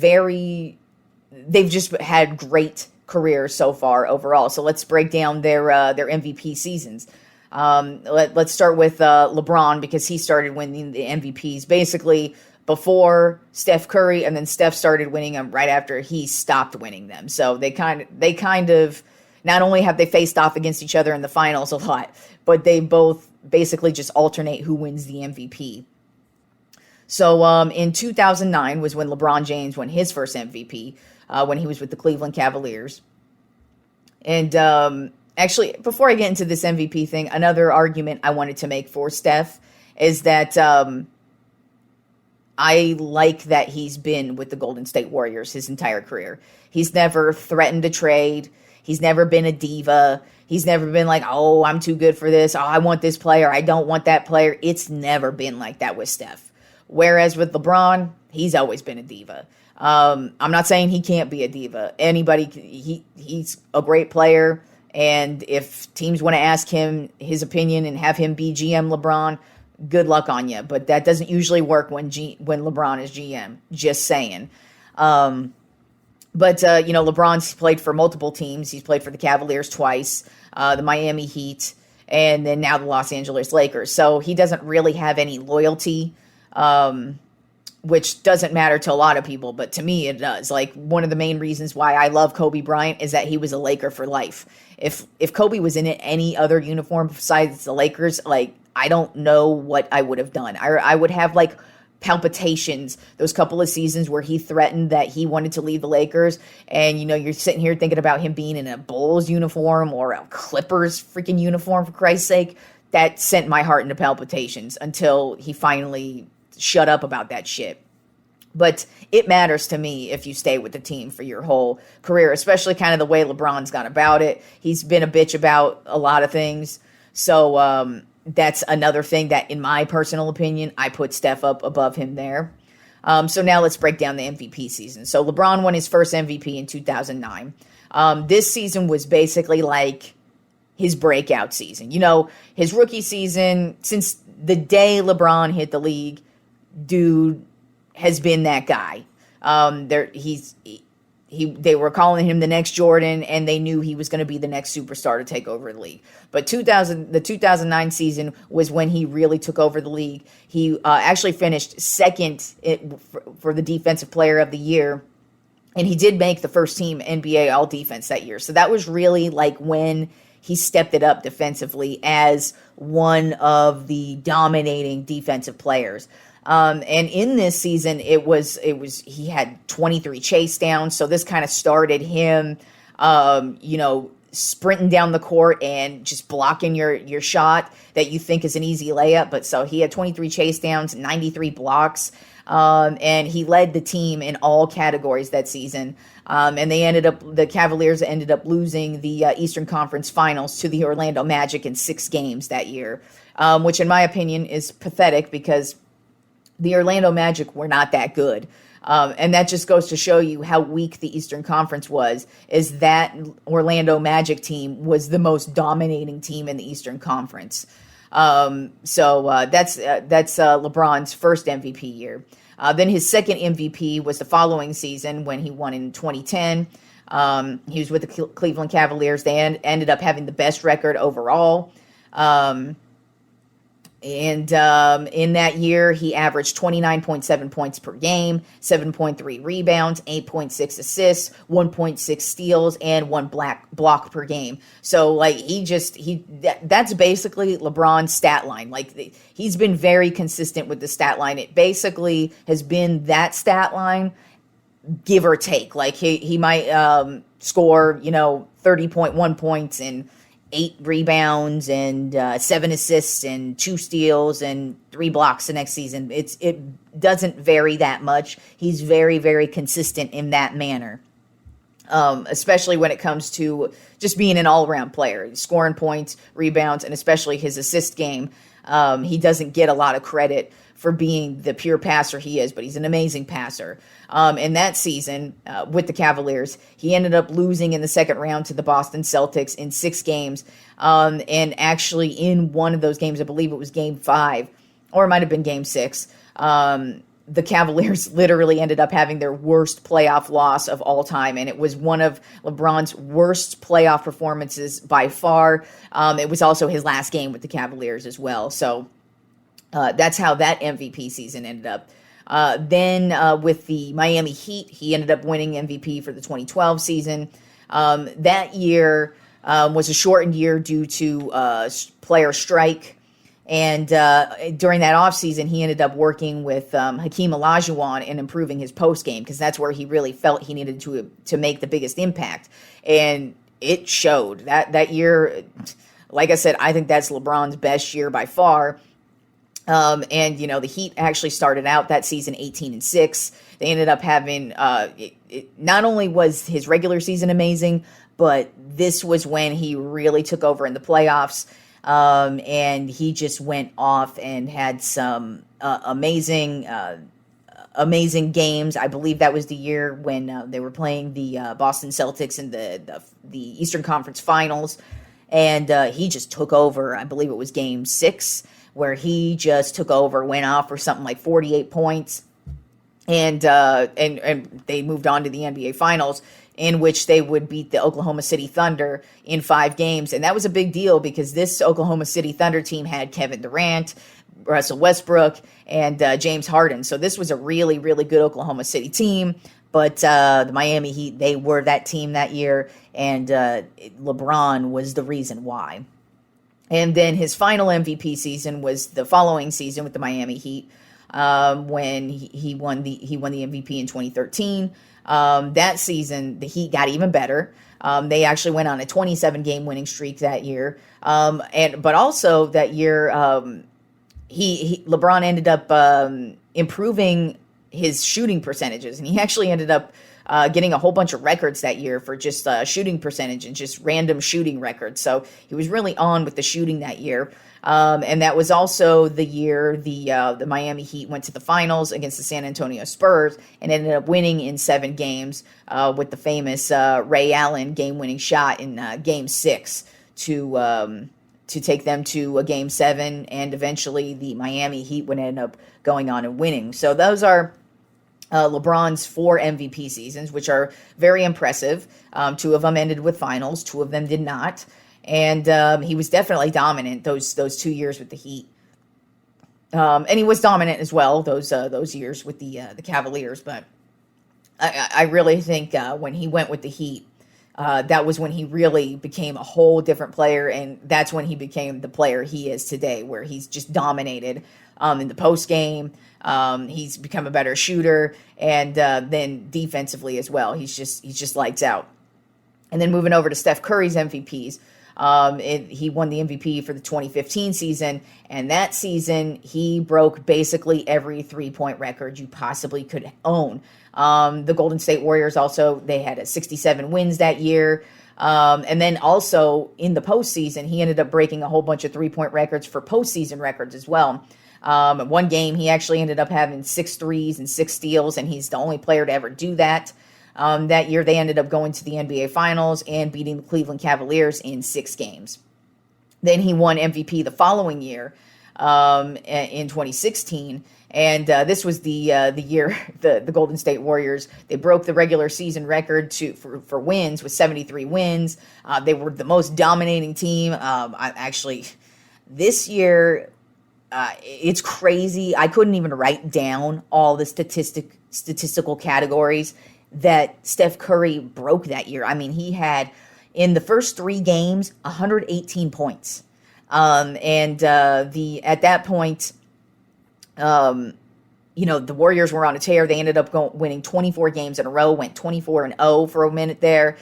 they've just had great careers so far overall. So let's break down their MVP seasons. Let's start with LeBron, because he started winning the MVPs basically before Steph Curry, and then Steph started winning them right after he stopped winning them. So they kind of not only have they faced off against each other in the finals a lot, but they both basically just alternate who wins the MVP. So in 2009 was when LeBron James won his first MVP, when he was with the Cleveland Cavaliers. And actually, before I get into this MVP thing, another argument I wanted to make for Steph is that I like that he's been with the Golden State Warriors his entire career. He's never threatened to trade. He's never been a diva. He's never been like, oh, I'm too good for this. Oh, I want this player. I don't want that player. It's never been like that with Steph. Whereas with LeBron, he's always been a diva. I'm not saying he can't be a diva. He's a great player. And if teams want to ask him his opinion and have him be GM LeBron, good luck on you. But that doesn't usually work when LeBron is GM. Just saying. But LeBron's played for multiple teams. He's played for the Cavaliers twice, the Miami Heat, and then now the Los Angeles Lakers. So he doesn't really have any loyalty, which doesn't matter to a lot of people, but to me it does. Like, one of the main reasons why I love Kobe Bryant is that he was a Laker for life. If Kobe was in any other uniform besides the Lakers, like, I don't know what I would have done. I would have, like, palpitations those couple of seasons where he threatened that he wanted to leave the Lakers, and you're sitting here thinking about him being in a Bulls uniform or a Clippers freaking uniform, for Christ's sake. That sent my heart into palpitations until he finally shut up about that shit. But it matters to me if you stay with the team for your whole career, especially kind of the way LeBron's gone about it. He's been a bitch about a lot of things. So that's another thing that, in my personal opinion, I put Steph up above him there. So now let's break down the MVP season. So LeBron won his first MVP in 2009. This season was basically like his breakout season. His rookie season, since the day LeBron hit the league, dude has been that guy. They were calling him the next Jordan, and they knew he was going to be the next superstar to take over the league. But the 2009 season was when he really took over the league. He actually finished second for the Defensive Player of the Year, and he did make the first team NBA All Defense that year. So that was really like when he stepped it up defensively as one of the dominating defensive players. And in this season, he had 23 chase downs. So this kind of started him, sprinting down the court and just blocking your shot that you think is an easy layup. But so he had 23 chase downs, 93 blocks. And he led the team in all categories that season. And the Cavaliers ended up losing the Eastern Conference Finals to the Orlando Magic in 6 games that year, which in my opinion is pathetic because the Orlando Magic were not that good. And that just goes to show you how weak the Eastern Conference was, is that Orlando Magic team was the most dominating team in the Eastern Conference. So that's LeBron's first MVP year. Then his second MVP was the following season when he won in 2010. He was with the Cleveland Cavaliers. They ended up having the best record overall. And in that year, he averaged 29.7 points per game, 7.3 rebounds, 8.6 assists, 1.6 steals, and one block per game. So, like, that's basically LeBron's stat line. Like, he's been very consistent with the stat line. It basically has been that stat line, give or take. Like, he might score, 30.1 points and 8 rebounds and 7 assists and 2 steals and 3 blocks the next season. It doesn't vary that much. He's very, very consistent in that manner, especially when it comes to just being an all-around player, scoring points, rebounds, and especially his assist game. He doesn't get a lot of credit for being the pure passer he is, but he's an amazing passer. In that season with the Cavaliers, he ended up losing in the second round to the Boston Celtics in 6 games. And actually in one of those games, I believe it was game 5, or it might have been game 6, the Cavaliers literally ended up having their worst playoff loss of all time. And it was one of LeBron's worst playoff performances by far. It was also his last game with the Cavaliers as well. So that's how that MVP season ended up. Then with the Miami Heat, he ended up winning MVP for the 2012 season. That year was a shortened year due to player strike. And during that offseason, he ended up working with Hakeem Olajuwon and improving his post game, because that's where he really felt he needed to make the biggest impact. And it showed that year. Like I said, I think that's LeBron's best year by far. And the Heat actually started out that season 18-6. They ended up having not only was his regular season amazing, but this was when he really took over in the playoffs. And he just went off and had some amazing games. I believe that was the year when they were playing the Boston Celtics in the Eastern Conference Finals, and he just took over. I believe it was Game 6 where he just took over, went off for something like 48 points, and they moved on to the NBA Finals, in which they would beat the Oklahoma City Thunder in 5 games. And that was a big deal because this Oklahoma City Thunder team had Kevin Durant, Russell Westbrook, and James Harden. So this was a really, really good Oklahoma City team. But the Miami Heat, they were that team that year, and LeBron was the reason why. And then his final MVP season was the following season with the Miami Heat, when he won the MVP in 2013. That season, the Heat got even better. They actually went on a 27-game winning streak that year. But also that year, LeBron ended up improving his shooting percentages, and he actually ended up getting a whole bunch of records that year for just shooting percentage and just random shooting records. So he was really on with the shooting that year. And that was also the year the Miami Heat went to the finals against the San Antonio Spurs and ended up winning in 7 games with the famous Ray Allen game-winning shot in Game 6 to take them to a Game 7, and eventually the Miami Heat would end up going on and winning. So those are LeBron's 4 MVP seasons, which are very impressive. 2 of them ended with finals, 2 of them did not. And he was definitely dominant those 2 years with the Heat. And he was dominant as well those years with the Cavaliers. But I really think when he went with the Heat, that was when he really became a whole different player, and that's when he became the player he is today, where he's just dominated in the post game. He's become a better shooter, and then defensively as well. He's just lights out. And then moving over to Steph Curry's MVPs. He won the MVP for the 2015 season, and that season he broke basically every 3-point record you possibly could own. The Golden State Warriors also, they had 67 wins that year. And then also in the postseason, he ended up breaking a whole bunch of 3-point records for postseason records as well. One game, he actually ended up having 6 threes and 6 steals, and he's the only player to ever do that. That year, they ended up going to the NBA Finals and beating the Cleveland Cavaliers in 6 games. Then he won MVP the following year in 2016. And this was the year the Golden State Warriors, they broke the regular season record for wins with 73 wins. They were the most dominating team. This year, it's crazy. I couldn't even write down all the statistical categories that Steph Curry broke that year. I mean, he had, in the first 3 games, 118 points. At that point, the Warriors were on a tear. They ended up winning 24 games in a row, went 24-0 for a minute there.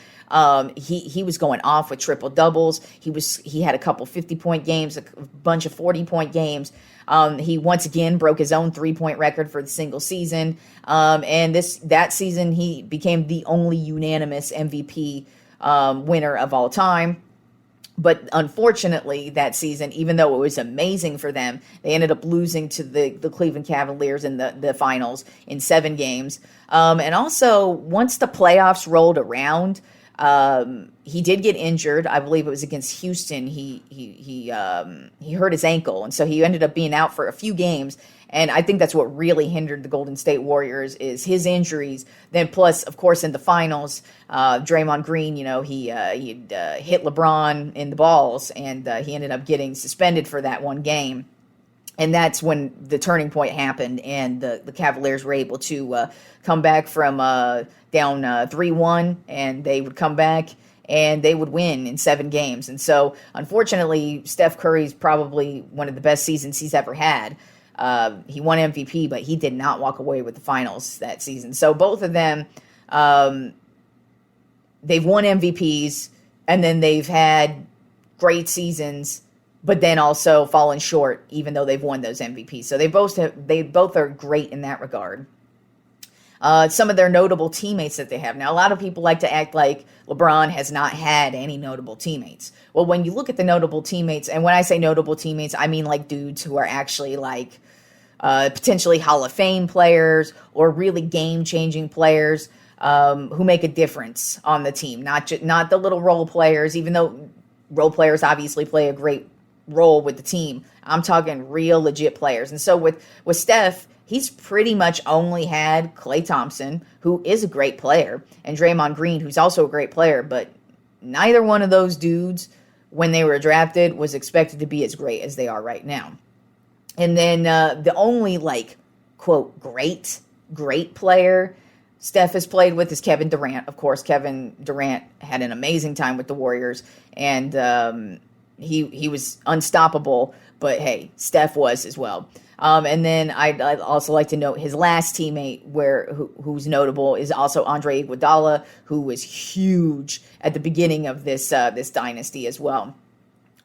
He was going off with triple doubles. He had a couple 50-point games, a bunch of 40-point games. He once again broke his own 3-point record for the single season. That season he became the only unanimous MVP winner of all time. But unfortunately, that season, even though it was amazing for them, they ended up losing to the Cleveland Cavaliers in the finals in 7 games. And also, once the playoffs rolled around, he did get injured. I believe it was against Houston. He hurt his ankle, and so he ended up being out for a few games. And I think that's what really hindered the Golden State Warriors is his injuries. Then plus, of course, in the finals, Draymond Green, he hit LeBron in the balls, and he ended up getting suspended for that one game. And that's when the turning point happened, and the Cavaliers were able to come back from down 3-1, and they would come back and they would win in 7 games. And so, unfortunately, Steph Curry's probably one of the best seasons he's ever had. He won MVP, but he did not walk away with the finals that season. So both of them, they've won MVPs, and then they've had great seasons, but then also fallen short, even though they've won those MVPs. So they both are great in that regard. Some of their notable teammates that they have. Now, a lot of people like to act like LeBron has not had any notable teammates. Well, when you look at the notable teammates, and when I say notable teammates, I mean like dudes who are actually like potentially Hall of Fame players or really game-changing players who make a difference on the team. Not the little role players, even though role players obviously play a great role with the team. I'm talking real legit players. And so with Steph, he's pretty much only had Klay Thompson, who is a great player, and Draymond Green, who's also a great player, but neither one of those dudes, when they were drafted, was expected to be as great as they are right now. And then the only, quote, great player Steph has played with is Kevin Durant. Of course, Kevin Durant had an amazing time with the Warriors, and he was unstoppable, but hey, Steph was as well. And then I'd also like to note his last teammate who's notable is also Andre Iguodala, who was huge at the beginning of this dynasty as well.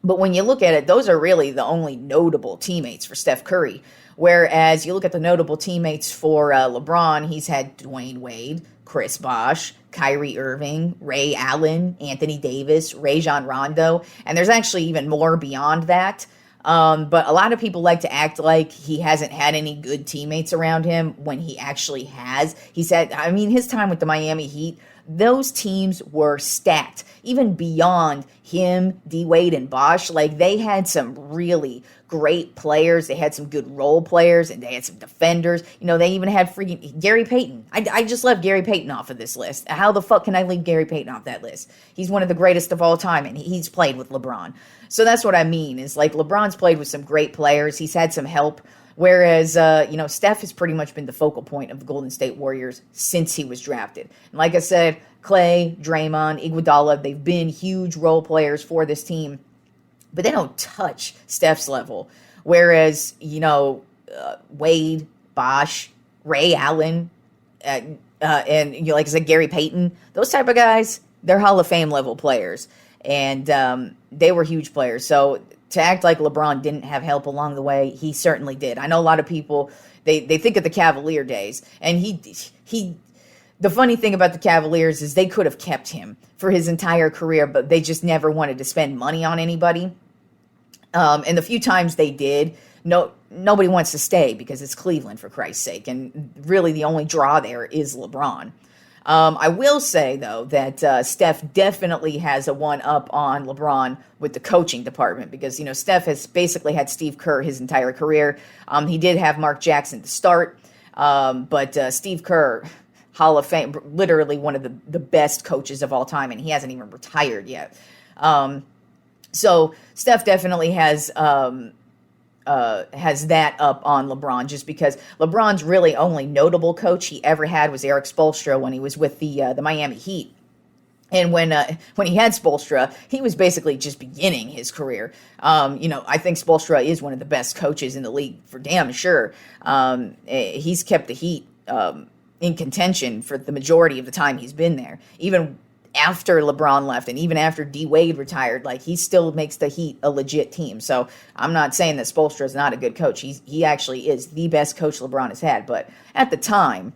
But when you look at it, those are really the only notable teammates for Steph Curry. Whereas you look at the notable teammates for LeBron, he's had Dwayne Wade, Chris Bosh, Kyrie Irving, Ray Allen, Anthony Davis, Rajon Rondo, and there's actually even more beyond that. But a lot of people like to act like he hasn't had any good teammates around him when he actually has. He said, his time with the Miami Heat, those teams were stacked. Even beyond him, D-Wade, and Bosh, they had some really great players. They had some good role players, and they had some defenders. They even had freaking Gary Payton. I just left Gary Payton off of this list. How the fuck can I leave Gary Payton off that list? He's one of the greatest of all time, and he's played with LeBron. So that's what I mean, is LeBron's played with some great players. He's had some help. Whereas, Steph has pretty much been the focal point of the Golden State Warriors since he was drafted. And like I said, Klay, Draymond, Iguodala, they've been huge role players for this team, but they don't touch Steph's level. Whereas, Wade, Bosh, Ray Allen, and like I said, Gary Payton, those type of guys, they're Hall of Fame level players. And they were huge players. So to act like LeBron didn't have help along the way, he certainly did. I know a lot of people, they think of the Cavalier days, and he. The funny thing about the Cavaliers is they could have kept him for his entire career, but they just never wanted to spend money on anybody. And the few times they did, nobody wants to stay because it's Cleveland, for Christ's sake. And really the only draw there is LeBron. I will say, though, that Steph definitely has a one-up on LeBron with the coaching department because, Steph has basically had Steve Kerr his entire career. He did have Mark Jackson to start, but Steve Kerr, Hall of Fame, literally one of the best coaches of all time, and he hasn't even retired yet. So Steph definitely has that up on LeBron just because LeBron's really only notable coach he ever had was Eric Spoelstra when he was with the Miami Heat. And when he had Spoelstra, he was basically just beginning his career. I think Spoelstra is one of the best coaches in the league for damn sure. He's kept the Heat in contention for the majority of the time he's been there. Even after LeBron left and even after D Wade retired, he still makes the Heat a legit team. So I'm not saying that Spoelstra is not a good coach. He actually is the best coach LeBron has had. But at the time,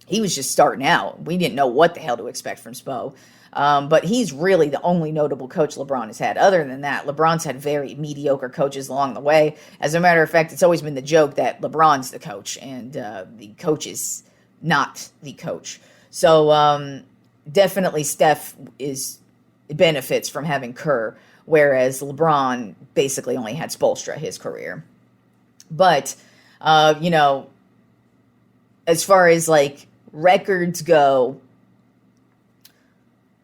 he was just starting out. We didn't know what the hell to expect from Spo. But he's really the only notable coach LeBron has had. Other than that, LeBron's had very mediocre coaches along the way. As a matter of fact, it's always been the joke that LeBron's the coach and the coach is not the coach. So, definitely Steph benefits from having Kerr, whereas LeBron basically only had Spoelstra his career. But, as far as records go,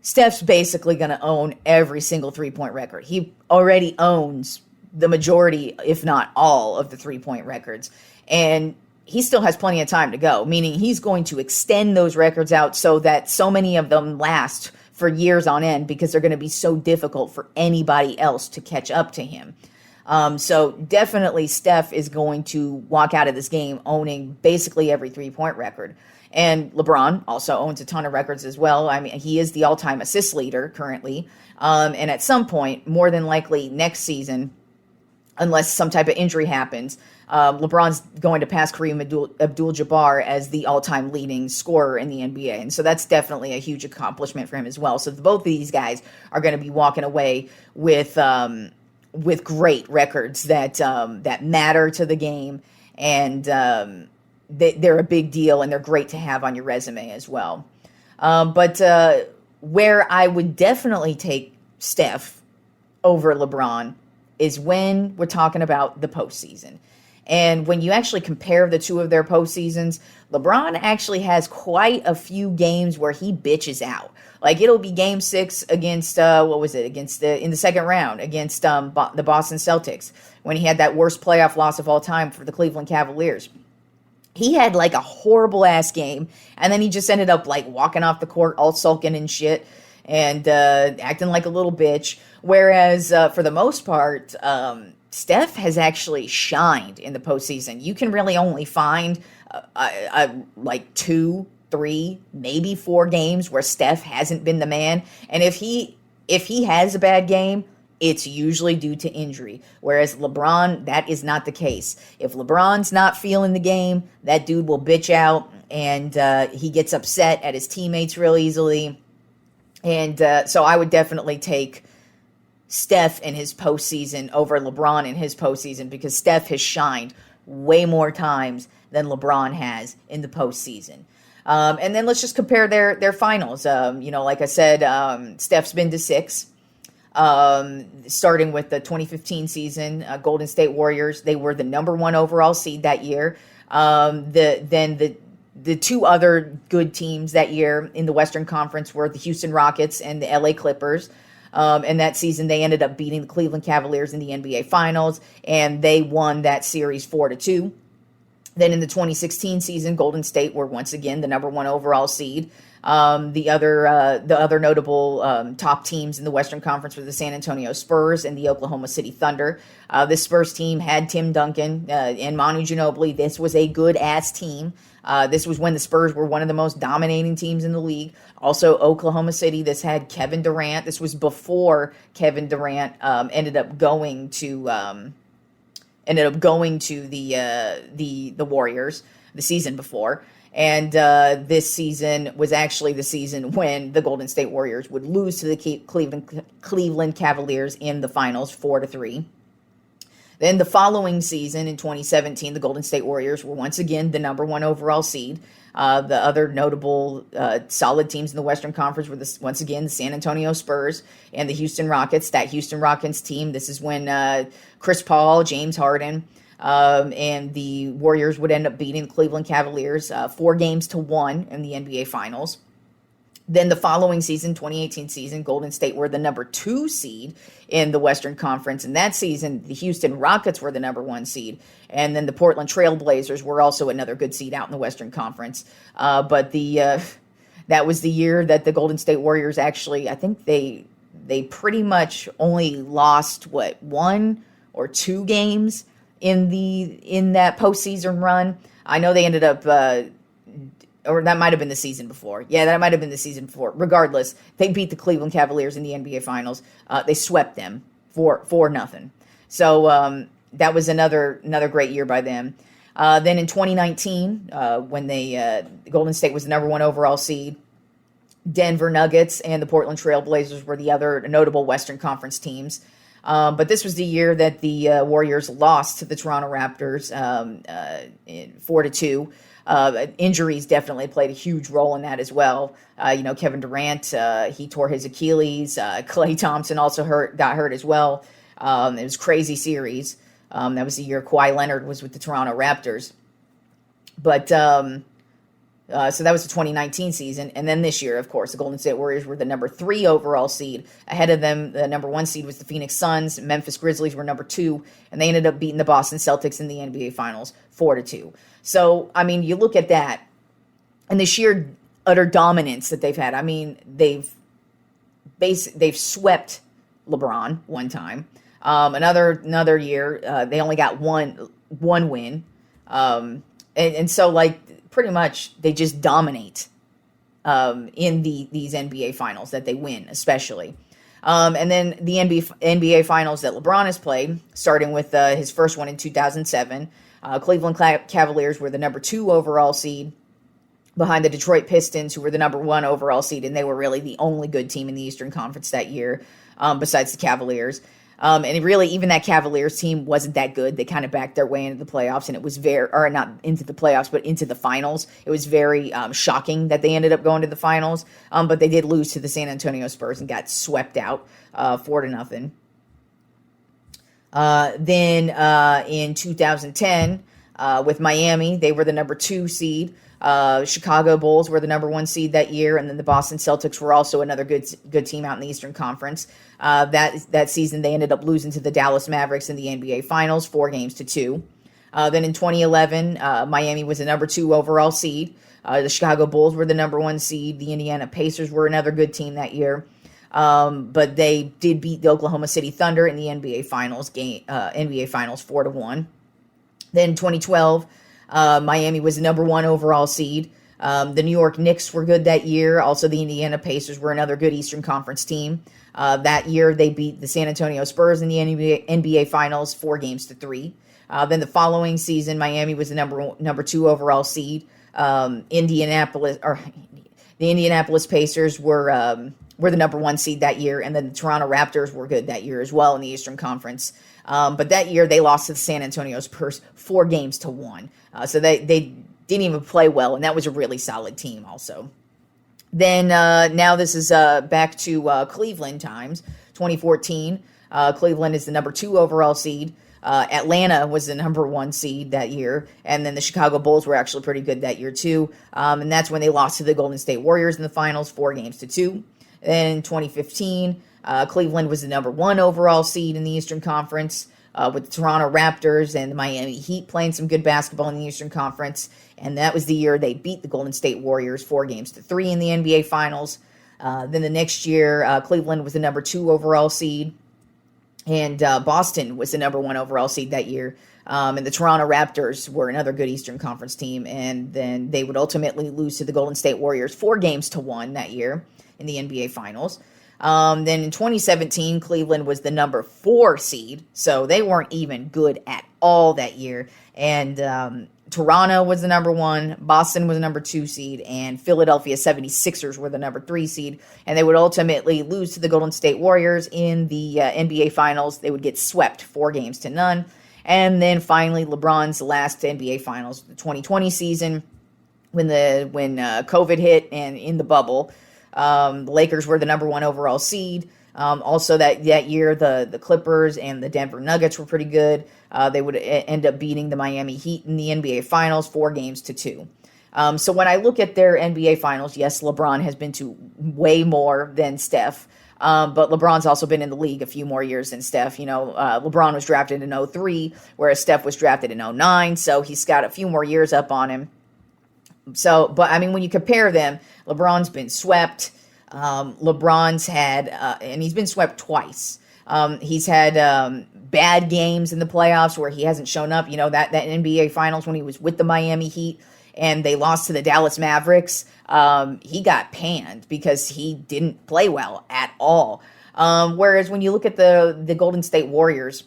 Steph's basically going to own every single three-point record. He already owns the majority, if not all, of the three-point records. And he still has plenty of time to go, meaning he's going to extend those records out so that so many of them last for years on end because they're going to be so difficult for anybody else to catch up to him. So definitely Steph is going to walk out of this game owning basically every three-point record. And LeBron also owns a ton of records as well. I mean, he is the all-time assist leader currently. And at some point, more than likely next season, unless some type of injury happens, LeBron's going to pass Kareem Abdul-Jabbar as the all-time leading scorer in the NBA. And so that's definitely a huge accomplishment for him as well. So both of these guys are going to be walking away with great records that matter to the game. And they're a big deal, and they're great to have on your resume as well. But where I would definitely take Steph over LeBron is when we're talking about the postseason. And when you actually compare the two of their postseasons, LeBron actually has quite a few games where he bitches out. It'll be game 6 against, in the second round against the Boston Celtics, when he had that worst playoff loss of all time for the Cleveland Cavaliers. He had a horrible ass game, and then he just ended up walking off the court all sulking and shit and acting like a little bitch. Whereas for the most part, Steph has actually shined in the postseason. You can really only find 2, 3, maybe 4 games where Steph hasn't been the man. And if he has a bad game, it's usually due to injury. Whereas LeBron, that is not the case. If LeBron's not feeling the game, that dude will bitch out, and he gets upset at his teammates real easily. And so I would definitely take Steph in his postseason over LeBron in his postseason because Steph has shined way more times than LeBron has in the postseason. And then let's just compare their finals. Like I said, Steph's been to 6. Starting with the 2015 season, Golden State Warriors, they were the number 1 overall seed that year. The 2 other good teams that year in the Western Conference were the Houston Rockets and the LA Clippers. And that season, they ended up beating the Cleveland Cavaliers in the NBA Finals, and they won that series 4-2. Then in the 2016 season, Golden State were once again the number 1 overall seed. The other notable top teams in the Western Conference were the San Antonio Spurs and the Oklahoma City Thunder. This Spurs team had Tim Duncan and Manu Ginobili. This was a good-ass team. This was when the Spurs were one of the most dominating teams in the league. Also, Oklahoma City, this had Kevin Durant. This was before Kevin Durant ended up going to the Warriors the season before. And this season was actually the season when the Golden State Warriors would lose to the Cleveland Cavaliers in the finals 4-3. Then the following season in 2017, the Golden State Warriors were once again the number one overall seed. The other notable solid teams in the Western Conference were once again the San Antonio Spurs and the Houston Rockets. That Houston Rockets team, this is when Chris Paul, James Harden, and the Warriors would end up beating the Cleveland Cavaliers 4-1 in the NBA Finals. Then the following season, 2018 season, Golden State were the number 2 seed in the Western Conference. In that season, the Houston Rockets were the number 1 seed. And then the Portland Trail Blazers were also another good seed out in the Western Conference. But that was the year that the Golden State Warriors actually, I think they pretty much only lost, 1 or 2 games in that postseason run. I know they ended up... or that might have been the season before. Yeah, that might have been the season before. Regardless, they beat the Cleveland Cavaliers in the NBA Finals. They swept them for 4-0. So that was another great year by them. Then in 2019, when Golden State was the number 1 overall seed, Denver Nuggets and the Portland Trail Blazers were the other notable Western Conference teams. But this was the year that the Warriors lost to the Toronto Raptors 4-2. Injuries definitely played a huge role in that as well. Kevin Durant, he tore his Achilles. Klay Thompson also got hurt as well. It was a crazy series. That was the year Kawhi Leonard was with the Toronto Raptors. But so that was the 2019 season. And then this year, of course, the Golden State Warriors were the number 3 overall seed. Ahead of them, the number 1 seed was the Phoenix Suns. Memphis Grizzlies were number 2. And they ended up beating the Boston Celtics in the NBA Finals 4-2. So, I mean, you look at that and the sheer utter dominance that they've had. I mean, they've swept LeBron one time. Another year, they only got one win. And so, like, pretty much they just dominate in these NBA Finals that they win, especially. And then the NBA Finals that LeBron has played, starting with his first one in 2007. Cleveland Cavaliers were the number 2 overall seed behind the Detroit Pistons, who were the number 1 overall seed, and they were really the only good team in the Eastern Conference that year, besides the Cavaliers. And really, even that Cavaliers team wasn't that good. They kind of backed their way into the playoffs, and it was not into the playoffs, but into the finals. It was very shocking that they ended up going to the finals, but they did lose to the San Antonio Spurs and got swept out 4-0. Then in 2010, with Miami, they were the number 2 seed. Chicago Bulls were the number 1 seed that year, and then the Boston Celtics were also another good team out in the Eastern Conference. That season, they ended up losing to the Dallas Mavericks in the NBA Finals 4-2. Then in 2011, Miami was the number 2 overall seed. The Chicago Bulls were the number 1 seed. The Indiana Pacers were another good team that year. But they did beat the Oklahoma City Thunder in the NBA Finals 4-1. Then 2012, Miami was the number 1 overall seed. The New York Knicks were good that year. Also, the Indiana Pacers were another good Eastern Conference team. That year, they beat the San Antonio Spurs in the NBA Finals 4-3. Then the following season, Miami was the number 2 overall seed. The Indianapolis Pacers were the number 1 seed that year, and then the Toronto Raptors were good that year as well in the Eastern Conference. But that year, they lost to the San Antonio Spurs 4-1. So they didn't even play well, and that was a really solid team also. Then now this is back to Cleveland times, 2014. Cleveland is the number 2 overall seed. Atlanta was the number 1 seed that year, and then the Chicago Bulls were actually pretty good that year too. And that's when they lost to the Golden State Warriors in the finals, 4-2. Then in 2015, Cleveland was the number 1 overall seed in the Eastern Conference, with the Toronto Raptors and the Miami Heat playing some good basketball in the Eastern Conference. And that was the year they beat the Golden State Warriors 4-3 in the NBA Finals. Then the next year, Cleveland was the number 2 overall seed, and Boston was the number 1 overall seed that year. And the Toronto Raptors were another good Eastern Conference team, and then they would ultimately lose to the Golden State Warriors 4-1 that year in the NBA Finals. Then in 2017, Cleveland was the number 4 seed, so they weren't even good at all that year. And Toronto was the number 1, Boston was the number 2 seed, and Philadelphia 76ers were the number 3 seed. And they would ultimately lose to the Golden State Warriors in the NBA Finals. They would get swept 4-0. And then finally, LeBron's last NBA Finals, the 2020 season, when COVID hit and in the bubble, the Lakers were the number 1 overall seed. Also that year, the Clippers and the Denver Nuggets were pretty good. They would end up beating the Miami Heat in the NBA Finals 4-2. So when I look at their NBA Finals, yes, LeBron has been to way more than Steph. But LeBron's also been in the league a few more years than Steph. LeBron was drafted in 2003, whereas Steph was drafted in 2009. So he's got a few more years up on him. So, but I mean, when you compare them, LeBron's been swept. LeBron's had, and he's been swept twice. He's had bad games in the playoffs where he hasn't shown up. That NBA Finals when he was with the Miami Heat and they lost to the Dallas Mavericks. He got panned because he didn't play well at all. Whereas when you look at the Golden State Warriors,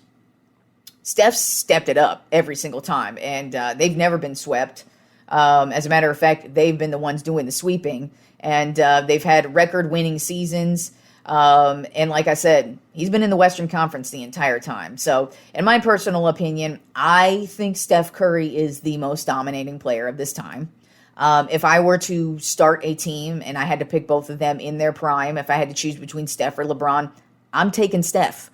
Steph stepped it up every single time, and they've never been swept. As a matter of fact, they've been the ones doing the sweeping, and they've had record-winning seasons. And like I said, he's been in the Western Conference the entire time. So, in my personal opinion, I think Steph Curry is the most dominating player of this time. If I were to start a team and I had to pick both of them in their prime, if I had to choose between Steph or LeBron, I'm taking Steph.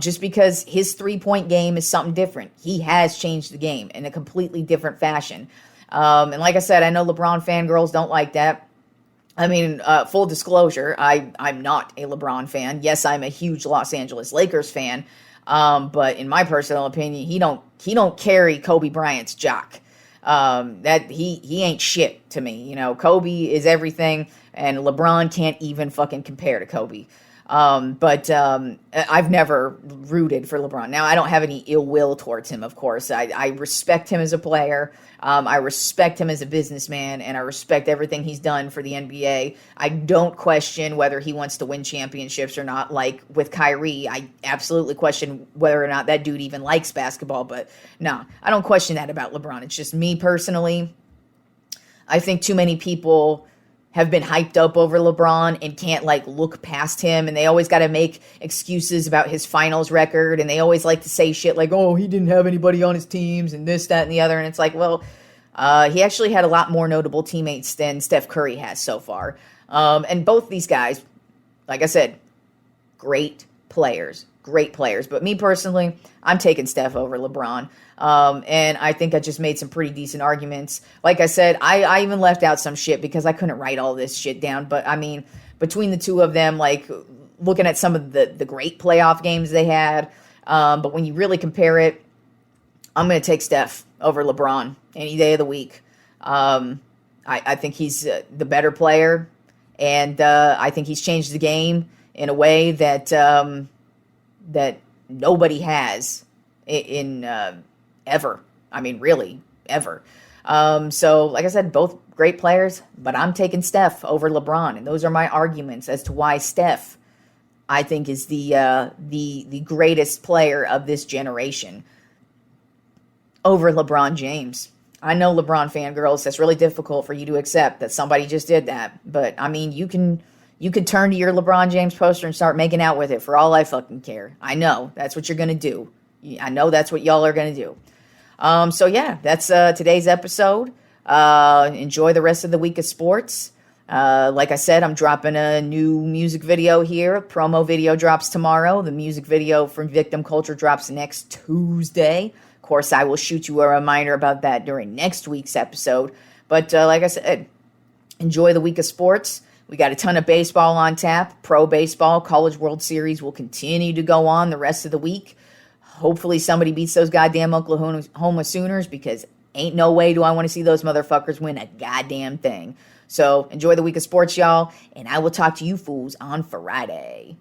Just because his three-point game is something different. He has changed the game in a completely different fashion. And like I said, I know LeBron fangirls don't like that. I mean, full disclosure, I'm not a LeBron fan. Yes, I'm a huge Los Angeles Lakers fan. But in my personal opinion, he don't carry Kobe Bryant's jock. That he ain't shit to me. Kobe is everything, and LeBron can't even fucking compare to Kobe. But I've never rooted for LeBron. Now, I don't have any ill will towards him, of course. I respect him as a player. I respect him as a businessman, and I respect everything he's done for the NBA. I don't question whether he wants to win championships or not. Like with Kyrie, I absolutely question whether or not that dude even likes basketball. But no, I don't question that about LeBron. It's just me personally. I think too many people have been hyped up over LeBron and can't look past him, and they always got to make excuses about his finals record, and they always like to say shit like, oh, he didn't have anybody on his teams and this, that, and the other, and it's like, well, he actually had a lot more notable teammates than Steph Curry has so far. And both these guys, like I said, great players. But me personally, I'm taking Steph over LeBron. And I think I just made some pretty decent arguments. Like I said, I even left out some shit because I couldn't write all this shit down. But I mean, between the two of them, looking at some of the great playoff games they had. But when you really compare it, I'm going to take Steph over LeBron any day of the week. I think he's the better player. And I think he's changed the game in a way that that nobody has in ever. I mean, really, ever. So, like I said, both great players, but I'm taking Steph over LeBron, and those are my arguments as to why Steph, I think, is the greatest player of this generation over LeBron James. I know LeBron fangirls, that's really difficult for you to accept that somebody just did that, but I mean, you can turn to your LeBron James poster and start making out with it for all I fucking care. I know that's what you're going to do. I know that's what y'all are going to do. So yeah, that's today's episode. Enjoy the rest of the week of sports. Like I said, I'm dropping a new music video here. Promo video drops tomorrow. The music video from Victim Culture drops next Tuesday. Of course, I will shoot you a reminder about that during next week's episode. But like I said, enjoy the week of sports. We got a ton of baseball on tap. Pro baseball, College World Series will continue to go on the rest of the week. Hopefully somebody beats those goddamn Oklahoma Sooners, because ain't no way do I want to see those motherfuckers win a goddamn thing. So enjoy the week of sports, y'all, and I will talk to you fools on Friday.